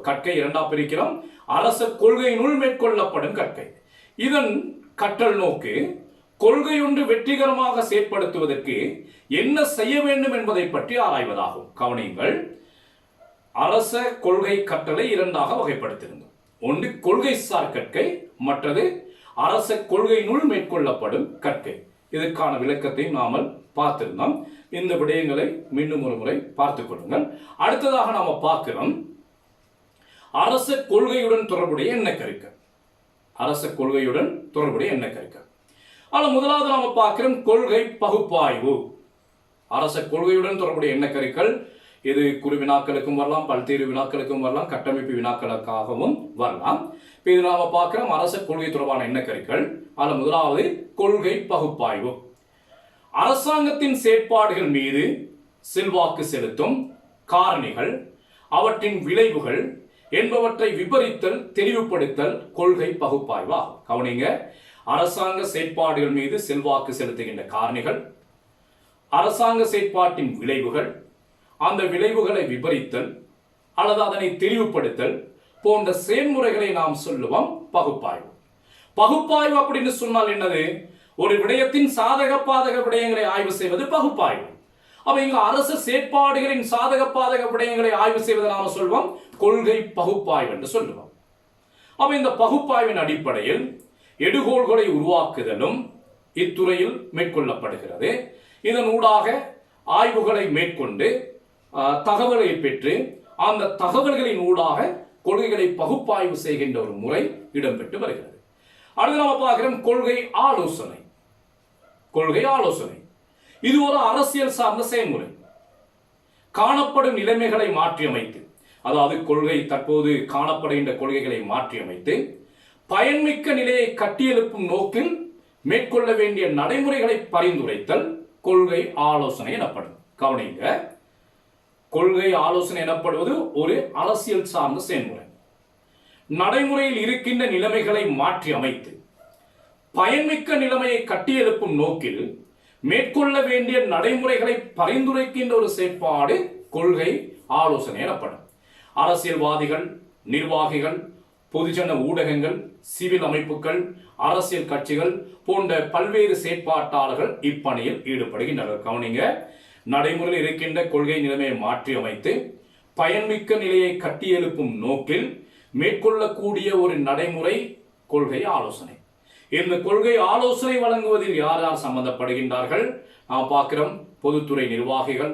கற்கை இரண்டா பிரிக்கிறோம். அரச கொள்கையினுள் மேற்கொள்ளப்படும் கற்கை. இதன் கற்றல் நோக்கு கொள்கை ஒன்று வெற்றிகரமாக செயற்படுத்துவதற்கு என்ன செய்ய வேண்டும் என்பதை பற்றி ஆராய்வதாகும். கவனியுங்கள், அரச கொள்கை கற்றலை இரண்டாக வகைப்படுத்தியிருந்தோம். ஒன்று கொள்கை சார் கற்கை, மற்றது அரச கொள்கையினுள் மேற்கொள்ளப்படும் கற்கை. இதற்கான விளக்கத்தை நாம பார்த்திருந்தோம். இந்த விடயங்களை மீண்டும் ஒரு முறை பார்த்துக் கொள்ளுங்கள். அடுத்ததாக நாம பார்க்கிறோம் அரச கொள்கையுடன் தொடர்புடைய எண்ண கருக்கள். அரச கொள்கையுடன் தொடர்புடைய எண்ண கருக்கள். ஆனால் முதலாவது நாம பார்க்கிறோம் கொள்கை பகுப்பாய்வு. அரச கொள்கையுடன் தொடர்புடைய எண்ண கருக்கள். இது குறு வினாக்களுக்கும் வரலாம், பல்வேறு வினாக்களுக்கும் வரலாம், கட்டமைப்பு வினாக்களுக்காகவும் வரலாம். இது நாம பார்க்கிறோம் அரச கொள்கை தொடர்பான எண்ண கருக்கள். அதில் முதலாவது கொள்கை பகுப்பாய்வு. அரசாங்கத்தின் செயற்பாடுகள் மீது செல்வாக்கு செலுத்தும் காரணிகள், அவற்றின் விளைவுகள் என்பவற்றை விபரித்தல், தெளிவுபடுத்தல் கொள்கை பகுப்பாய்வு ஆகும். கவனிங்க, அரசாங்க செயற்பாடுகள் மீது செல்வாக்கு செலுத்துகின்ற காரணிகள், அரசாங்க செயற்பாட்டின் விளைவுகள், அந்த விளைவுகளை விபரித்தல் அல்லது அதனை தெளிவுபடுத்தல் போன்ற செயல்முறைகளை நாம் சொல்லுவோம் பகுப்பாய்வு. பகுப்பாய்வு அப்படின்னு சொன்னால் என்னது? ஒரு விடயத்தின் சாதக பாதக விடயங்களை ஆய்வு செய்வது பகுப்பாய்வு. அப்ப இங்க அரசு செயற்பாடுகளின் சாதக பாதக விடயங்களை ஆய்வு செய்வதை நாம சொல்வோம் கொள்கை பகுப்பாய்வு என்று சொல்லுவோம். அப்ப இந்த பகுப்பாய்வின் அடிப்படையில் எடுகோள்களை உருவாக்குதலும் இத்துறையில் மேற்கொள்ளப்படுகிறது. இதன் ஊடாக ஆய்வுகளை மேற்கொண்டு தகவலை பெற்று அந்த தகவல்களின் ஊடாக கொள்கைகளை பகுப்பாய்வு செய்கின்ற ஒரு முறை இடம்பெற்று வருகிறது. அடுத்து நாம பார்க்கிறோம் கொள்கை ஆலோசனை. கொள்கை ஆலோசனை இது ஒரு அரசியல் சார்ந்த செயல்முறை. காணப்படும் நிலைமைகளை மாற்றியமைத்து, அதாவது கொள்கை தற்போது காணப்படுகின்ற கொள்கைகளை மாற்றியமைத்து பயன்மிக்க நிலையை கட்டியெழுப்பும் நோக்கில் மேற்கொள்ள வேண்டிய நடைமுறைகளை பரிந்துரைத்தல் கொள்கை ஆலோசனை எனப்படும். கவனிங்க, கொள்கை ஆலோசனை எனப்படுவது ஒரு அரசியல் சார்ந்த செயல்முறை. நடைமுறையில் இருக்கின்ற நிலைமைகளை மாற்றி அமைத்து பயன்மிக்க நிலைமையை கட்டியெழுப்பும் நோக்கில் மேற்கொள்ள வேண்டிய நடைமுறைகளை பரிந்துரைக்கின்ற ஒரு செயற்பாடு கொள்கை ஆலோசனை எனப்படும். அரசியல்வாதிகள், நிர்வாகிகள், பொதுஜன ஊடகங்கள், சிவில் அமைப்புகள், அரசியல் கட்சிகள் போன்ற பல்வேறு செயற்பாட்டாளர்கள் இப்பணியில் ஈடுபடுகின்றனர். கவனிங்க, நடைமுறையில் இருக்கின்ற கொள்கை நிலைமையை மாற்றி அமைத்து பயன்மிக்க நிலையை கட்டியெழுப்பும் நோக்கில் மேற்கொள்ளக்கூடிய ஒரு நடைமுறை கொள்கை ஆலோசனை. இந்த கொள்கை ஆலோசனை வழங்குவதில் யார் யார் சம்பந்தப்படுகின்றார்கள்? நாம் பார்க்கிறோம் பொதுத்துறை நிர்வாகிகள்,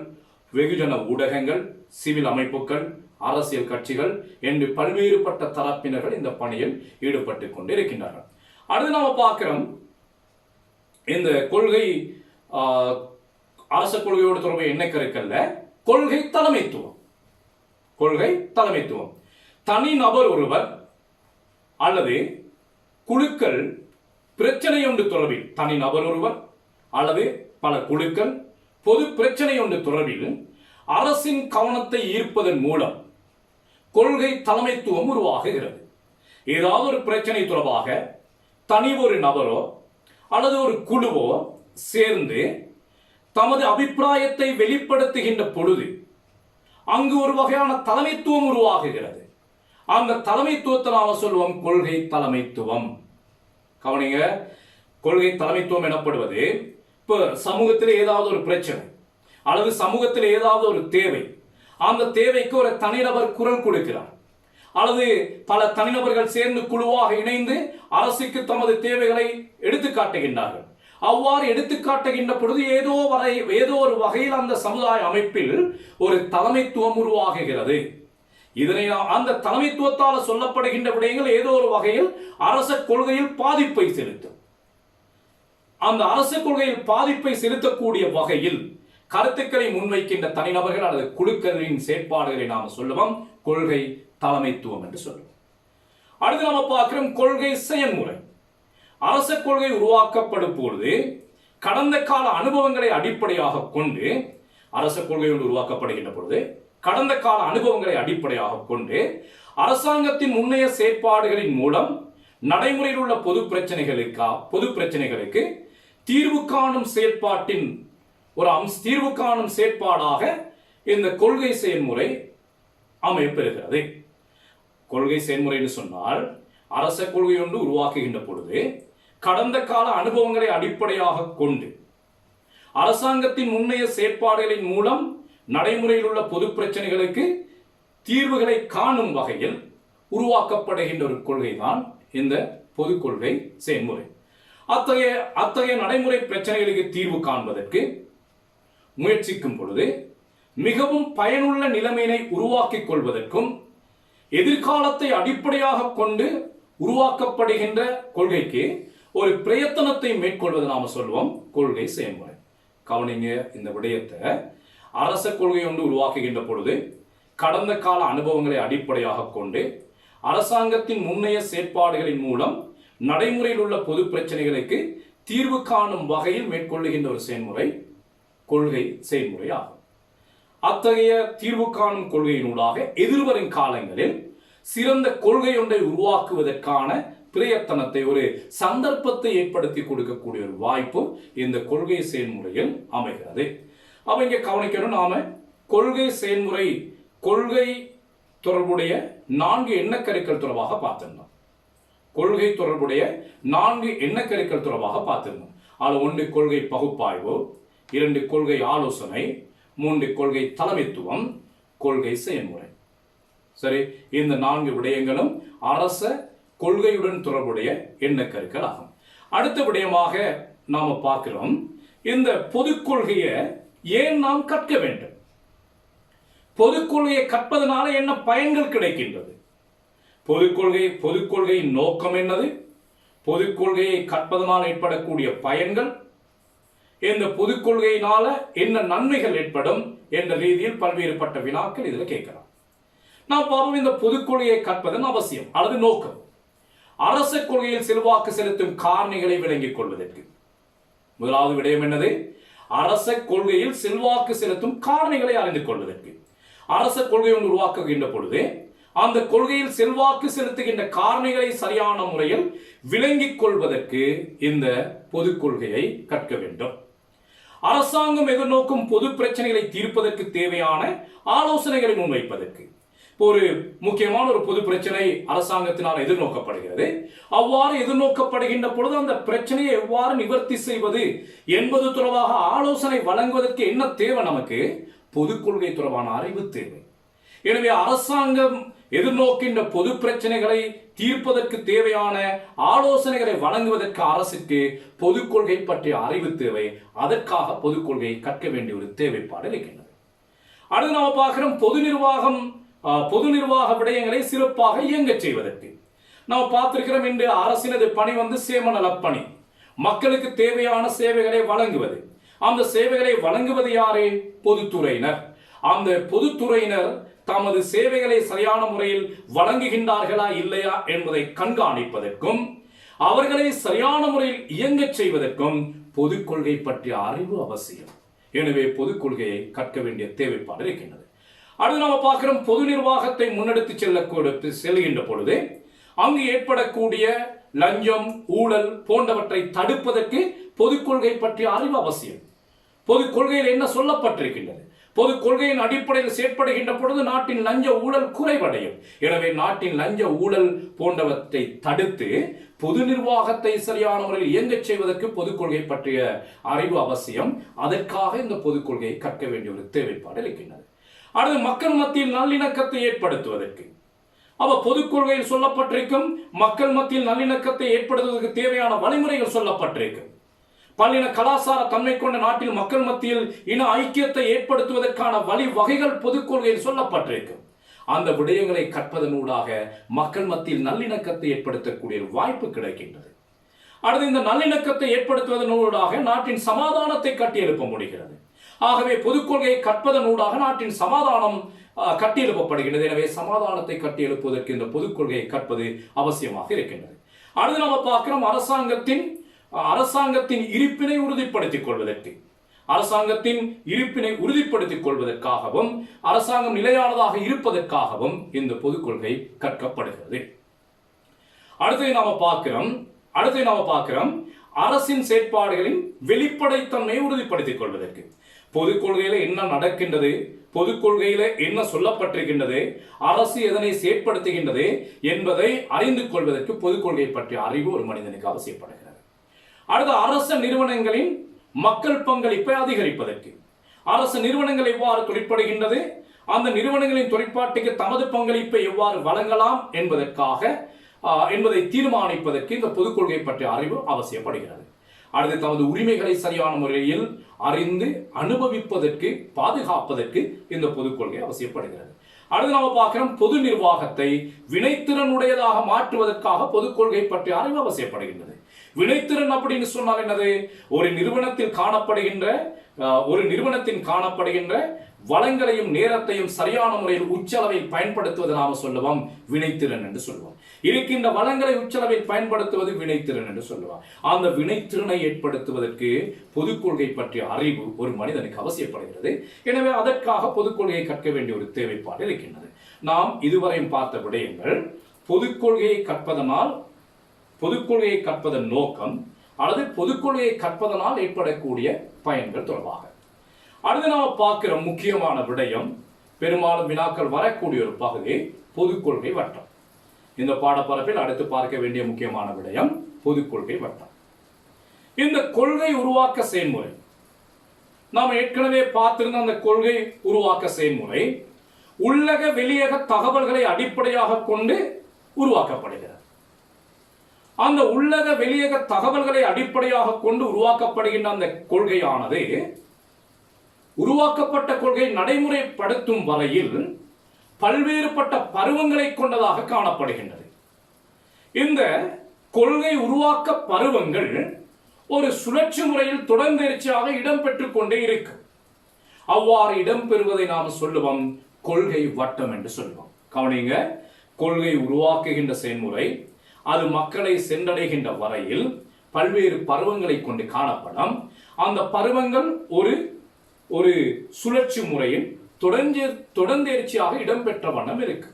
வெகுஜன ஊடகங்கள், சிவில் அமைப்புகள், அரசியல் கட்சிகள் என்று பல்வேறுபட்ட தரப்பினர்கள் இந்த பணியில் ஈடுபட்டு கொண்டிருக்கின்றார்கள். அடுத்து நாம பார்க்கிறோம் இந்த கொள்கை அரச கொள்கையோடு தொடர்புடைய எண்ண கருக்கல்ல கொள்கை தலைமைத்துவம். கொள்கை தலைமைத்துவம். தனி நபர் ஒருவர் அல்லது குழுக்கள் பிரச்சனை ஒன்று தொடர்பில், தனி நபர் ஒருவர் அல்லது பல குழுக்கள் பொது பிரச்சனை ஒன்று தொடர்பில் அரசின் கவனத்தை ஈர்ப்பதன் மூலம் கொள்கை தலைமைத்துவம் உருவாகுகிறது. ஏதாவது ஒரு பிரச்சனை தொடர்பாக தனி ஒரு நபரோ அல்லது ஒரு குழுவோ சேர்ந்து தமது அபிப்பிராயத்தை வெளிப்படுத்துகின்ற பொழுது அங்கு ஒரு வகையான தலைமைத்துவம் உருவாகுகிறது. அந்த தலைமைத்துவத்தை நாம சொல்லுவோம் கொள்கை தலைமைத்துவம். கவனிங்க, கொள்கை தலைமைத்துவம் எனப்படுவது இப்போ சமூகத்தில் ஏதாவது ஒரு பிரச்சனை அல்லது சமூகத்தில் ஏதாவது ஒரு தேவை, அந்த தேவைக்கு ஒரு தனிநபர் குரல் கொடுக்கிறார் அல்லது பல தனிநபர்கள் சேர்ந்து குழுவாக இணைந்து அரசுக்கு தமது தேவைகளை எடுத்து காட்டுகின்றார்கள். அவ்வாறு எடுத்துக்காட்டுகின்ற பொழுது ஏதோ ஒரு வகையில் அந்த சமுதாய அமைப்பில் ஒரு தலைமைத்துவம் உருவாகுகிறது. இதனை அந்த தலைமைத்துவத்தால் சொல்லப்படுகின்ற விடயங்கள் ஏதோ ஒரு வகையில் அரச கொள்கையில் பாதிப்பை செலுத்தும். அந்த அரச கொள்கையில் பாதிப்பை செலுத்தக்கூடிய வகையில் கருத்துக்களை முன்வைக்கின்ற தனிநபர்கள் அல்லது குழுக்களின் செயற்பாடுகளை நாம் சொல்லுவோம் கொள்கை தலைமைத்துவம் என்று சொல்லுவோம். அடுத்து நாம பார்க்கிறோம் கொள்கை செயல்முறை. அரச கொள்கை உருவாக்கப்படும் பொழுது கடந்த கால அனுபவங்களை அடிப்படையாக கொண்டு, அரச கொள்கை உருவாக்கப்படுகின்ற பொழுது கடந்த கால அனுபவங்களை அடிப்படையாக கொண்டு அரசாங்கத்தின் முன்னைய செயற்பாடுகளின் மூலம் நடைமுறையில் உள்ள பொது பிரச்சனைகளுக்கு தீர்வு காணும் செயற்பாட்டின் ஒரு தீர்வு காணும் செயற்பாடாக இந்த கொள்கை செயல்முறை அமையப்பெறுகிறது. கொள்கை செயல்முறை என்று சொன்னால் அரச கொள்கை ஒன்று உருவாக்குகின்ற பொழுது கடந்த கால அனுபவங்களை அடிப்படையாக கொண்டு அரசாங்கத்தின் முன்னைய செயற்பாடுகளின் மூலம் நடைமுறையில் உள்ள பொது பிரச்சனைகளுக்கு தீர்வுகளை காணும் வகையில் உருவாக்கப்படுகின்ற ஒரு கொள்கைதான் இந்த பொது கொள்கை செயல்முறை. அத்தகைய நடைமுறை பிரச்சனைகளுக்கு தீர்வு காண்பதற்கு முயற்சிக்கும் பொழுது மிகவும் பயனுள்ள நிலைமையினை உருவாக்கிக் கொள்வதற்கும் எதிர்காலத்தை அடிப்படையாக கொண்டு உருவாக்கப்படுகின்ற கொள்கைக்கு ஒரு பிரயத்தனத்தை மேற்கொள்வது நாம சொல்லுவோம் கொள்கை செயல்முறை. கவனிங்க, இந்த விடயத்தை அரச கொள்கை ஒன்று உருவாக்குகின்ற பொழுது கடந்த கால அனுபவங்களை அடிப்படையாக கொண்டு அரசாங்கத்தின் முன்னைய செயற்பாடுகளின் மூலம் நடைமுறையில் உள்ள பொது பிரச்சனைகளுக்கு தீர்வு காணும் வகையில் மேற்கொள்ளுகின்ற ஒரு செயல்முறை கொள்கை செயல்முறை ஆகும். அத்தகைய தீர்வு காணும் கொள்கையினூடாக எதிர்வரும் காலங்களில் சிறந்த கொள்கை ஒன்றை உருவாக்குவதற்கான பிரயத்தனத்தை, ஒரு சந்தர்ப்பத்தை ஏற்படுத்தி கொடுக்கக்கூடிய ஒரு வாய்ப்பு இந்த கொள்கை செயல்முறையில் அமைகிறது. அப்ப இங்க கவனிக்கணும், நாம கொள்கை செயல்முறை, கொள்கை தொடர்புடைய 4 எண்ணக்கருக்கள் தொடர்பாக பார்த்திருந்தோம். கொள்கை தொடர்புடைய 4 எண்ணக்கருக்கள் தொடர்பாக பார்த்திருந்தோம். அது 1 கொள்கை பகுப்பாய்வு, 2 கொள்கை ஆலோசனை, 3 கொள்கை தலைமைத்துவம், கொள்கை செயல்முறை. சரி, இந்த 4 விடயங்களும் அரச கொள்கையுடன் தொடர்புடைய எண்ணக்கருக்கள் ஆகும். அடுத்த விடயமாக நாம பார்க்கிறோம், இந்த பொது கொள்கையை ஏன் நாம் கற்க வேண்டும்? பொது கொள்கையை கற்பதனால என்ன பயன்கள் கிடைக்கின்றது? பொது கொள்கையின் நோக்கம் என்னது? பொது கொள்கையை கற்பதனால் ஏற்படக்கூடிய பயன்கள், இந்த பொது கொள்கையினால என்ன நன்மைகள் ஏற்படும் என்ற ரீதியில் பல்வேறுபட்ட வினாக்கள் இதில் கேட்கலாம். நாம் பார்ப்போம், இந்த பொது கொள்கையை கற்பதன் அவசியம் அல்லது நோக்கம் அரச கொள்கையில் செல்வாக்கு செலுத்தும் காரணிகளை விளங்கிக் கொள்வதற்கு. முதலாவது விடயம் என்னது? அரச கொள்கையில் செல்வாக்கு செலுத்தும் காரணிகளை அறிந்து கொள்வதற்கு. அரச கொள்கையை உருவாக்குகின்ற பொழுது அந்த கொள்கையில் செல்வாக்கு செலுத்துகின்ற காரணிகளை சரியான முறையில் விளங்கிக் கொள்வதற்கு இந்த பொது கொள்கையை கற்க வேண்டும். அரசாங்கம் எதிர்நோக்கும் பொது பிரச்சனைகளை தீர்ப்பதற்கு தேவையான ஆலோசனைகளை முன்வைப்பதற்கு. ஒரு முக்கியமான ஒரு பொது பிரச்சனை அரசாங்கத்தினால் எதிர்நோக்கப்படுகிறது. அவ்வாறு எதிர்நோக்கப்படுகின்ற பொழுது அந்த பிரச்சனையை எவ்வாறு நிவர்த்தி செய்வது என்பது தொடர்பாக ஆலோசனை வழங்குவதற்கு என்ன தேவை? நமக்கு பொது கொள்கை தொடர்பான அறிவு தேவை. எனவே அரசாங்கம் எதிர்நோக்கின்ற பொது பிரச்சனைகளை தீர்ப்பதற்கு தேவையான ஆலோசனைகளை வழங்குவதற்கு அரசுக்கு பொது கொள்கை பற்றிய அறிவு தேவை. அதற்காக பொது கொள்கையை கற்க வேண்டிய ஒரு தேவைப்பாடு இருக்கின்றது. அடுத்து நாம் பார்க்கிறோம், பொது நிர்வாக விடயங்களை சிறப்பாக இயங்க செய்வதற்கு. நாம் பார்த்திருக்கிறோம், இன்று அரசினது பணி சேமநல பணி, மக்களுக்கு தேவையான சேவைகளை வழங்குவது, அந்த சேவைகளை வழங்குவது யாரு? பொதுத்துறையினர். அந்த பொதுத்துறையினர் தமது சேவைகளை சரியான முறையில் வழங்குகின்றார்களா இல்லையா என்பதை கண்காணிப்பதற்கும் அவர்களை சரியான முறையில் இயங்கச் செய்வதற்கும் பொது கொள்கை பற்றிய அறிவு அவசியம். எனவே பொது கொள்கையை கற்க வேண்டிய தேவைப்பாடு இருக்கின்றது. அடுத்து நாம பார்க்கிறோம், பொது நிர்வாகத்தை முன்னெடுத்து செல்கின்ற பொழுது அங்கு ஏற்படக்கூடிய லஞ்சம், ஊழல் போன்றவற்றை தடுப்பதற்கு பொது கொள்கை பற்றிய அறிவு அவசியம். பொது கொள்கையில் என்ன சொல்லப்பட்டிருக்கின்றது? பொது கொள்கையின் அடிப்படையில் செயற்படுகின்ற பொழுது நாட்டின் லஞ்ச ஊழல் குறைவடையும். எனவே நாட்டின் லஞ்ச ஊழல் போன்றவற்றை தடுத்து பொது நிர்வாகத்தை சரியான முறையில் இயங்கச் செய்வதற்கு பொது கொள்கை பற்றிய அறிவு அவசியம். அதற்காக இந்த பொது கொள்கையை கற்க வேண்டிய ஒரு தேவைப்பாடு இருக்கின்றது. அடுத்து மக்கள் மத்தியில் நல்லிணக்கத்தை ஏற்படுத்துவதற்கு பொது கொள்கையில் சொல்லப்பட்டிருக்கும். மக்கள் மத்தியில் நல்லிணக்கத்தை ஏற்படுத்துவதற்கு தேவையான வழிமுறைகள் சொல்லப்பட்டிருக்கும். பல்லின கலாச்சார தன்மை கொண்ட நாட்டில் மக்கள் மத்தியில் இன ஐக்கியத்தை ஏற்படுத்துவதற்கான வழிவகைகள் பொது கொள்கையில் சொல்லப்பட்டிருக்கும். அந்த விடயங்களை கற்பதனூடாக மக்கள் மத்தியில் நல்லிணக்கத்தை ஏற்படுத்தக்கூடிய வாய்ப்பு கிடைக்கின்றது. அடுத்து இந்த நல்லிணக்கத்தை ஏற்படுத்துவதனூடாக நாட்டின் சமாதானத்தை கட்டியெழுப்ப முடிகிறது. ஆகவே பொது கொள்கையை கற்பதனூடாக நாட்டின் சமாதானம் கட்டியெழுப்பப்படுகின்றது. எனவே சமாதானத்தை கட்டியெழுப்புவதற்கு இந்த பொது கொள்கையை கற்பது அவசியமாக இருக்கின்றது. அடுத்து நம்ம பார்க்கிறோம், அரசாங்கத்தின் இருப்பினை உறுதிப்படுத்திக் கொள்வதற்கு உறுதிப்படுத்திக் கொள்வதற்காகவும் அரசாங்கம் நிலையானதாக இருப்பதற்காகவும் இந்த பொது கொள்கை கற்கப்படுகிறது. அடுத்து நாம பார்க்கிறோம் அரசின் செயற்பாடுகளின் வெளிப்படைத்தன்மையை உறுதிப்படுத்திக் கொள்வதற்கு. பொது கொள்கையில என்ன நடக்கின்றது, பொது கொள்கையில என்ன சொல்லப்பட்டிருக்கின்றது, அரசு எதனை செயற்படுத்துகின்றது என்பதை அறிந்து கொள்வதற்கு பொது கொள்கை பற்றிய அறிவு ஒரு மனிதனுக்கு அவசியப்படுகிறது. அடுத்து அரச நிறுவனங்களின் மக்கள் பங்களிப்பை அதிகரிப்பதற்கு. அரசு நிறுவனங்கள் எவ்வாறு தொழிற்படுகின்றது, அந்த நிறுவனங்களின் தொழிற்பாட்டுக்கு தமது பங்களிப்பை எவ்வாறு வழங்கலாம் என்பதை தீர்மானிப்பதற்கு இந்த பொது கொள்கை பற்றிய அறிவு அவசியப்படுகிறது. அடுத்து தமது உரிமைகளை சரியான முறையில் அறிந்து அனுபவிப்பதற்கு, பாதுகாப்பதற்கு இந்த பொது கொள்கை அவசியப்படுகிறது. அடுத்து நாம பார்க்கிறோம், பொது நிர்வாகத்தை வினைத்திறனுடையதாக மாற்றுவதற்காக பொது கொள்கை பற்றிய அறிவு அவசியப்படுகின்றது. வினைத்திறன் அப்படின்னு சொன்னால் என்னது? ஒரு நிறுவனத்தில் காணப்படுகின்ற வளங்களையும் நேரத்தையும் சரியான முறையில் உச்சளவில் பயன்படுத்துவது நாம சொல்லுவோம் வினைத்திறன் என்று சொல்லுவோம். இருக்கின்ற வளங்களை உச்சளவில் பயன்படுத்துவது வினைத்திறன் என்று சொல்லுவோம். அந்த வினைத்திறனை ஏற்படுத்துவதற்கு பொது கொள்கை பற்றிய அறிவு ஒரு மனிதனுக்கு அவசியப்படுகிறது. எனவே அதற்காக பொது கொள்கையை கற்க வேண்டிய ஒரு தேவைப்பாடு இருக்கின்றது. நாம் இதுவரையும் பார்த்த விடயங்கள் பொது கொள்கையை கற்பதன் நோக்கம் அல்லது பொது கொள்கையை கற்பதனால் ஏற்படக்கூடிய பயன்கள் தொடர்பாக. அடுத்து நாம் பார்க்கிற முக்கியமான விடயம், பெரும்பாலும் வினாக்கள் வரக்கூடிய ஒரு பகுதி, பொது கொள்கை வட்டம். இந்த பாடப்பரப்பில் அடுத்து பார்க்க வேண்டிய முக்கியமான விடயம் பொது கொள்கை வட்டம். இந்த கொள்கை உருவாக்க செயல்முறை நாம் ஏற்கனவே பார்த்திருந்த அந்த கொள்கை உருவாக்க செயல்முறை உள்ளக வெளியக தகவல்களை அடிப்படையாக கொண்டு உருவாக்கப்படுகிறது. அந்த உள்ளக வெளியக தகவல்களை அடிப்படையாக கொண்டு உருவாக்கப்படுகின்ற அந்த கொள்கையானது உருவாக்கப்பட்ட கொள்கை நடைமுறைப்படுத்தும் வரையில் பல்வேறுபட்ட பருவங்களை கொண்டதாக காணப்படுகின்றது. இந்த கொள்கை உருவாக்க பருவங்கள் ஒரு சுழற்சி முறையில் தொடர்ந்தெரிச்சியாக இடம்பெற்றுக் கொண்டே இருக்கு. அவ்வாறு இடம்பெறுவதை நாம் சொல்லுவோம் கொள்கை வட்டம் என்று சொல்லுவோம். கவனிங்க, கொள்கை உருவாக்குகின்ற செயல்முறை அது மக்களை சென்றடைகின்ற வரையில் பல்வேறு பருவங்களை கொண்டு காணப்படும். அந்த பருவங்கள் ஒரு சுழற்சி முறையில் தொடர்ந்தேர்ச்சியாக இடம்பெற்ற வண்ணம் இருக்கு.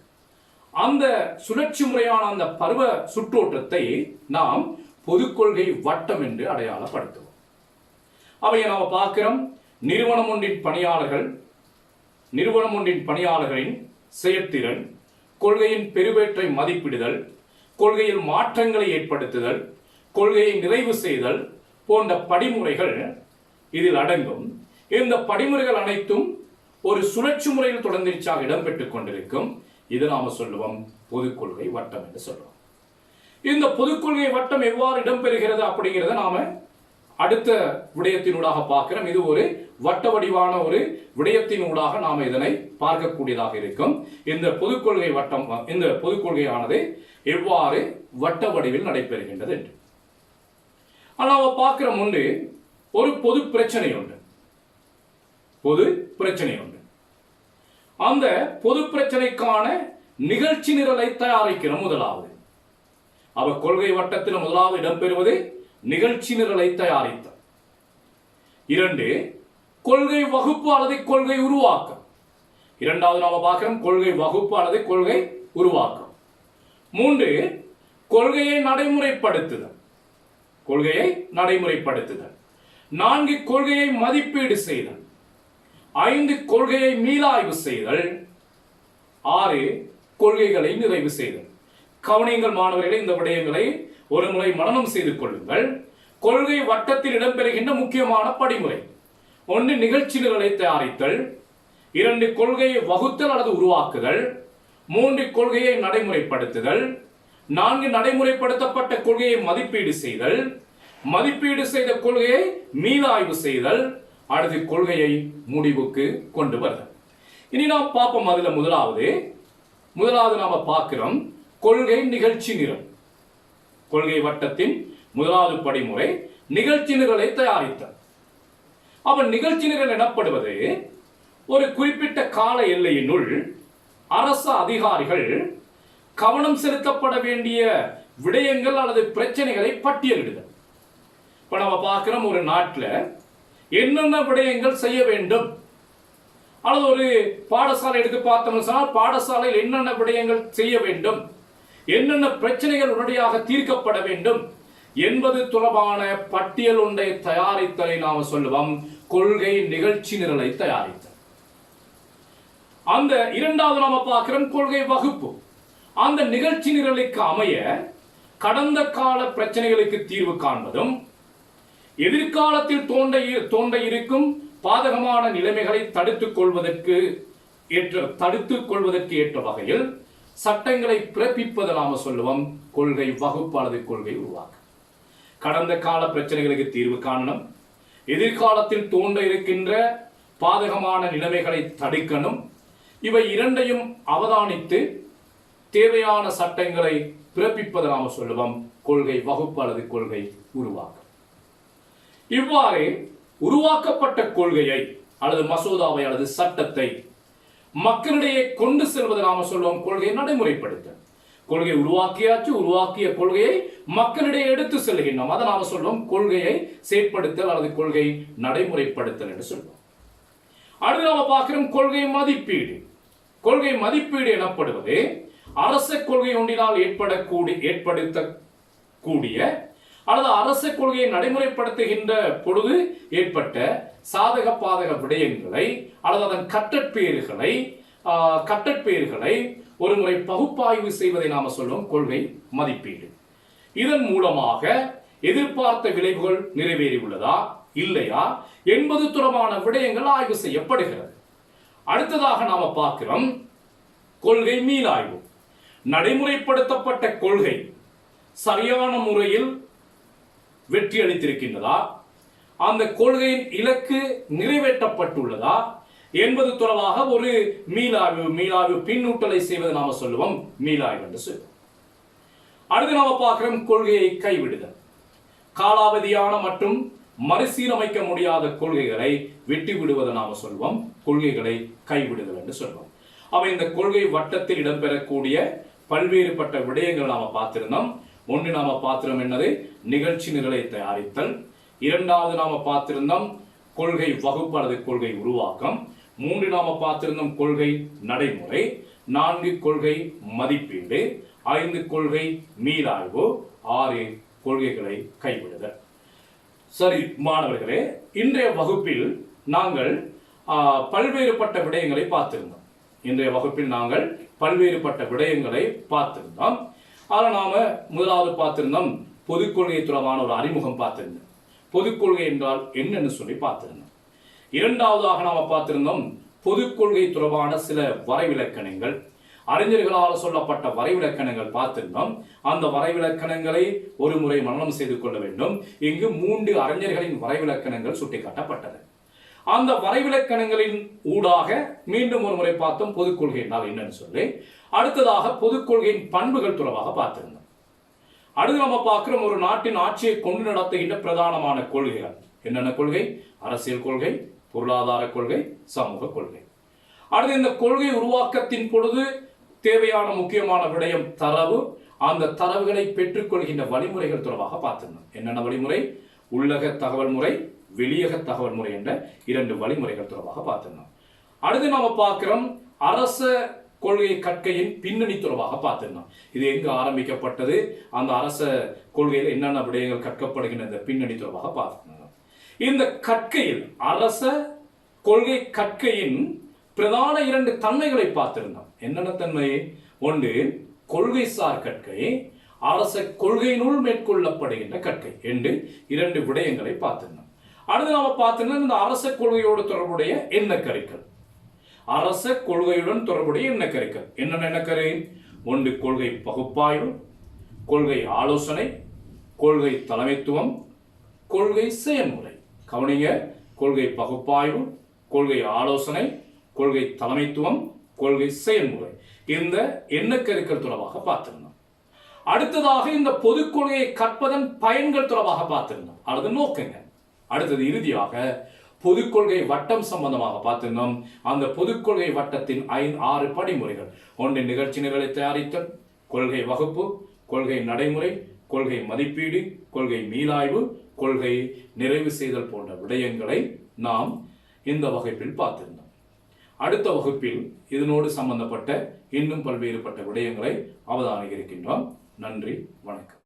அந்த சுழற்சி முறையான அந்த பருவ சுற்றோட்டத்தை நாம் பொது கொள்கை வட்டம் என்று அடையாளப்படுத்துவோம். அவையை நாம் பார்க்கிறோம், நிறுவனம் ஒன்றின் பணியாளர்களின் செயற்திறன், கொள்கையின் பெருவேற்றை மதிப்பிடுதல், கொள்கையில் மாற்றங்களை ஏற்படுத்துதல், கொள்கையை நிறைவு செய்தல் போன்ற படிமுறைகள் இதில் அடங்கும். இந்த படிமுறைகள் அனைத்தும் ஒரு சுழற்சி முறையில் தொடர்ந்தெரிச்சியாக இடம்பெற்றுக் கொண்டிருக்கும். இது நாம சொல்லுவோம் பொது கொள்கை வட்டம் என்று சொல்லுவோம். இந்த பொது கொள்கை வட்டம் எவ்வாறு இடம்பெறுகிறது அப்படிங்கிறத நாம அடுத்த விடயத்தினூடாக பார்க்கிறோம். இது ஒரு வட்ட வடிவான ஒரு விடயத்தினூடாக நாம இதனை பார்க்கக்கூடியதாக இருக்கும். இந்த பொது கொள்கை வட்டம், இந்த பொது கொள்கையானது எவ்வாறு வட்ட வடிவில் நடைபெறுகின்றது என்று நாம பார்க்கிற முன்பு ஒரு பொது பிரச்சனை உண்டு. அந்த பொது பிரச்சனைக்கான நிகழ்ச்சி நிரலை தயாரிக்கிற முதலாவது கொள்கை வட்டத்தில் முதலாவது இடம்பெறுவது நிகழ்ச்சி நிரலை தயாரித்தல். 2 கொள்கை வகுப்பு அல்லது கொள்கை உருவாக்கம். இரண்டாவது நாம பார்க்கிறோம் கொள்கை வகுப்பு அல்லது கொள்கை உருவாக்கம். 3 கொள்கையை நடைமுறைப்படுத்துதல். 4 கொள்கையை மதிப்பீடு செய்தல். 5 கொள்கையை மீளாய்வு செய்தல். 6 கொள்கைகளை நிறைவு செய்தல். கவனியுங்கள் மாணவர்களே, இந்த விடயங்களை ஒரு முறை மனனம் செய்து கொள்ளுங்கள். கொள்கை வட்டத்தில் இடம்பெறுகின்ற முக்கியமான படிமுறை: 1 நிகழ்ச்சி நிரலை தயாரித்தல். 2 கொள்கையை வகுத்தல் அல்லது உருவாக்குதல். 3 கொள்கையை நடைமுறைப்படுத்துதல். 4 நடைமுறைப்படுத்தப்பட்ட கொள்கையை மதிப்பீடு செய்தல். மதிப்பீடு செய்த கொள்கையை மீளாய்வு செய்தல். அடுத்து கொள்கையை முடிவுக்கு கொண்டு வருதல். இனி நாம் பார்ப்போம். அதுல முதலாவது நாம பார்க்கிறோம் கொள்கை நிகழ்ச்சி நிரல். கொள்கை வட்டத்தின் முதலாவது படிமுறை நிகழ்ச்சி நிரலை தயாரித்தல். நிகழ்ச்சி நிரல் எனப்படுவது ஒரு குறிப்பிட்ட கால எல்லையினுள் அரசு அதிகாரிகள் கவனம் செலுத்தப்பட வேண்டிய விடயங்கள் அல்லது பிரச்சனைகளை பட்டியலிடுதல். இப்ப நம்ம பார்க்கிறோம் ஒரு நாட்டில் என்னென்ன விடயங்கள் செய்ய வேண்டும், அல்லது ஒரு பாடசாலை எடுத்து பார்த்தோம்னு சொன்னால் பாடசாலையில் என்னென்ன விடயங்கள் செய்ய வேண்டும், என்னென்ன பிரச்சனைகள் உடனடியாக தீர்க்கப்பட வேண்டும் என்பது தொடர்பான பட்டியல் ஒன்றை தயாரித்தலை நாம் சொல்லுவோம் கொள்கை நிகழ்ச்சி நிரலை தயாரித்தல். அந்த இரண்டாவது நாம பார்க்கிறோம் கொள்கை வகுப்பு. அந்த நிகழ்ச்சி நிரலுக்கு அமைய கடந்த கால பிரச்சனைகளுக்கு தீர்வு காண்பதும் எதிர்காலத்தில் தோன்ற இருக்கும் பாதகமான நிலைமைகளை தடுத்துக் கொள்வதற்கு ஏற்ற வகையில் சட்டங்களை பிறப்பிப்பதை நாம சொல்லுவோம் கொள்கை வகுப்பு அல்லது கொள்கை உருவாக்கம். கடந்த கால பிரச்சனைகளுக்கு தீர்வு காணணும், எதிர்காலத்தில் தோன்ற இருக்கின்ற பாதகமான நிலைமைகளை தடுக்கணும். இவை இரண்டையும் அவதானித்து தேவையான சட்டங்களை பிறப்பிப்பதை நாம சொல்லுவோம் கொள்கை வகுப்பு அல்லது கொள்கை உருவாக்கம். இவ்வாறு உருவாக்கப்பட்ட கொள்கையை அல்லது மசோதாவை அல்லது சட்டத்தை மக்களிடையே கொண்டு செல்வதை நாம சொல்லுவோம் கொள்கையை நடைமுறைப்படுத்த. கொள்கை உருவாக்கிய கொள்கையை மக்களிடையே எடுத்து செல்கின்றோம். அதை நாம சொல்லுவோம் கொள்கையை செயற்படுத்தல் அல்லது கொள்கை நடைமுறைப்படுத்தல் என்று சொல்லுவோம். அடுத்து நாம பார்க்கிறோம் கொள்கை மதிப்பீடு. கொள்கை மதிப்பீடு எனப்படுவது அரச கொள்கை ஒன்றினால் ஏற்படுத்தக்கூடிய அல்லது அரச கொள்கையை நடைமுறைப்படுத்துகின்ற பொழுது ஏற்பட்ட சாதக பாதக விடயங்களை அல்லது அதன் கட்டற்பெயர்களை ஒரு முறை பகுப்பாய்வு செய்வதை நாம சொல்லுவோம் கொள்கை மதிப்பீடு. இதன் மூலமாக எதிர்பார்த்த விளைவுகள் நிறைவேறியுள்ளதா இல்லையா என்பது தொடர்பான விடயங்கள் ஆய்வு செய்யப்படுகிறது. அடுத்ததாக நாம பார்க்கிறோம் கொள்கை மீளாய்வு. நடைமுறைப்படுத்தப்பட்ட கொள்கை சரியான முறையில் வெற்றி அளித்திருக்கின்றதா, அந்த கொள்கையின் இலக்கு நிறைவேற்றப்பட்டுள்ளதா என்பது தொடர்பாக ஒரு மீளாய்வு பின்னூட்டலை செய்வதை நாம சொல்லுவோம் மீளாய்வு என்று சொல்லுவோம். அடுத்து நாம பார்க்கிறோம் கொள்கையை கைவிடுதல். காலாவதியான மற்றும் மறுசீரமைக்க முடியாத கொள்கைகளை வெட்டி விடுவதை நாம சொல்லுவோம் கொள்கைகளை கைவிடுதல் என்று சொல்லுவோம். இந்த கொள்கை வட்டத்தில் இடம்பெறக்கூடிய பல்வேறுபட்ட விடயங்கள் நாம பார்த்திருந்தோம். ஒன்று நாம பார்த்திருந்தோம் என்னது நிகழ்ச்சி நிரலை தயாரித்தல். இரண்டாவது நாம பார்த்திருந்தோம் கொள்கை வகுப்பு அல்லது கொள்கை உருவாக்கம். 3 நாம பார்த்திருந்தோம் கொள்கை நடைமுறை. 4 கொள்கை மதிப்பீடு. 5 கொள்கை மீளாய்வு. 6 கொள்கைகளை கைவிடுதல். சரி மாணவர்களே, இன்றைய வகுப்பில் நாங்கள் பல்வேறுபட்ட விடயங்களை பார்த்திருந்தோம். அதில் நாம முதலாவது பார்த்திருந்தோம் பொதுக்கொள்கை தொடர்பான ஒரு அறிமுகம் பார்த்திருந்தோம். பொதுக்கொள்கை என்றால் என்னன்னு சொல்லி பார்த்திருந்தோம். இரண்டாவதாக நாம பார்த்திருந்தோம் பொதுக்கொள்கை தொடர்பான சில வரைவிலக்கணங்கள், அறிஞர்களால் சொல்லப்பட்ட வரைவிலக்கணங்கள் பார்த்திருந்தோம். அந்த வரைவிலக்கணங்களை ஒரு முறை மனனம் செய்து கொள்ள வேண்டும். இங்கு 3 அறிஞர்களின் வரைவிலக்கணங்கள் சுட்டிக்காட்டப்பட்டது. அந்த வரைவிலக்கணங்களின் ஊடாக மீண்டும் ஒரு முறை பார்த்தோம் பொதுக்கொள்கை என்றால் என்னன்னு சொல்லி. அடுத்ததாக பொதுக்கொள்கையின் பண்புகள் தொடர்பாக பார்த்திருந்தோம். அடுத்து நம்ம பார்க்கிறோம் ஒரு நாட்டின் ஆட்சியை கொண்டு நடத்துகின்ற பிரதானமான கொள்கைகள் என்னென்ன கொள்கை? அரசியல் கொள்கை, பொருளாதார கொள்கை, சமூக கொள்கை. அடுத்து இந்த கொள்கை உருவாக்கத்தின் பொழுது தேவையான முக்கியமான விடயம் தரவு. அந்த தரவுகளை பெற்றுக்கொள்கின்ற வழிமுறைகள் தொடர்பாக பார்த்திருந்தோம். என்னென்ன வழிமுறை? உள்ளக தகவல் முறை, வெளியக தகவல் முறை என்ற 2 வழிமுறைகள் தொடர்பாக பார்த்திருந்தோம். அடுத்து நாம பார்க்கிறோம் அரச கொள்கை கற்கையின் பின்னணி தொடர்பாக பார்த்திருந்தோம். இது எங்கு ஆரம்பிக்கப்பட்டது, அந்த அரச கொள்கையில் என்னென்ன விடயங்கள் கற்கப்படுகின்ற இந்த பின்னணி தொடர்பாக பார்த்திருந்தோம். இந்த கற்கையில் அரச கொள்கை கற்கையின் பிரதான 2 தன்மைகளை பார்த்திருந்தோம். என்னென்ன தன்மை? ஒன்று கொள்கை சார் கற்கை, அரச கொள்கையினுள் மேற்கொள்ளப்படுகின்ற கற்கை என்று 2 விடயங்களை பார்த்திருந்தோம். அடுத்து நாம பார்த்திருந்தோம் இந்த அரச கொள்கையோடு தொடர்புடைய எண்ணக்கருக்கள். அரச கொள்கையுடன் தொடர்புடைய எண்ணக்கருக்கள் என்னென்ன கரு? ஒன்று கொள்கை பகுப்பாய்வு, கொள்கை ஆலோசனை, கொள்கை தலைமைத்துவம், கொள்கை செயல்முறை. கவனிங்க, கொள்கை பகுப்பாய்வு, கொள்கை ஆலோசனை, கொள்கை தலைமைத்துவம், கொள்கை செயல்முறை. இந்த எண்ணக்கருக்கள் தொடர்பாக பார்த்திருந்தோம். அடுத்ததாக இந்த பொது கொள்கையை கற்பதன் பயன்கள் தொடர்பாக பார்த்திருந்தோம். அடுத்து நோக்கங்கள். அடுத்தது இறுதியாக பொது கொள்கை வட்டம் சம்பந்தமாக பார்த்திருந்தோம். அந்த பொது கொள்கை வட்டத்தின் 6 படிமுறைகள். ஒன்று நிகழ்ச்சி நிரலை தயாரித்தல், கொள்கை வகுப்பு, கொள்கை நடைமுறை, கொள்கை மதிப்பீடு, கொள்கை மீளாய்வு, கொள்கை நிறைவு செய்தல் போன்ற விடயங்களை நாம் இந்த வகுப்பில் பார்த்திருந்தோம். அடுத்த வகுப்பில் இதனோடு சம்பந்தப்பட்ட இன்னும் பல்வேறுபட்ட விடயங்களை அவதானிக்க இருக்கின்றோம். நன்றி, வணக்கம்.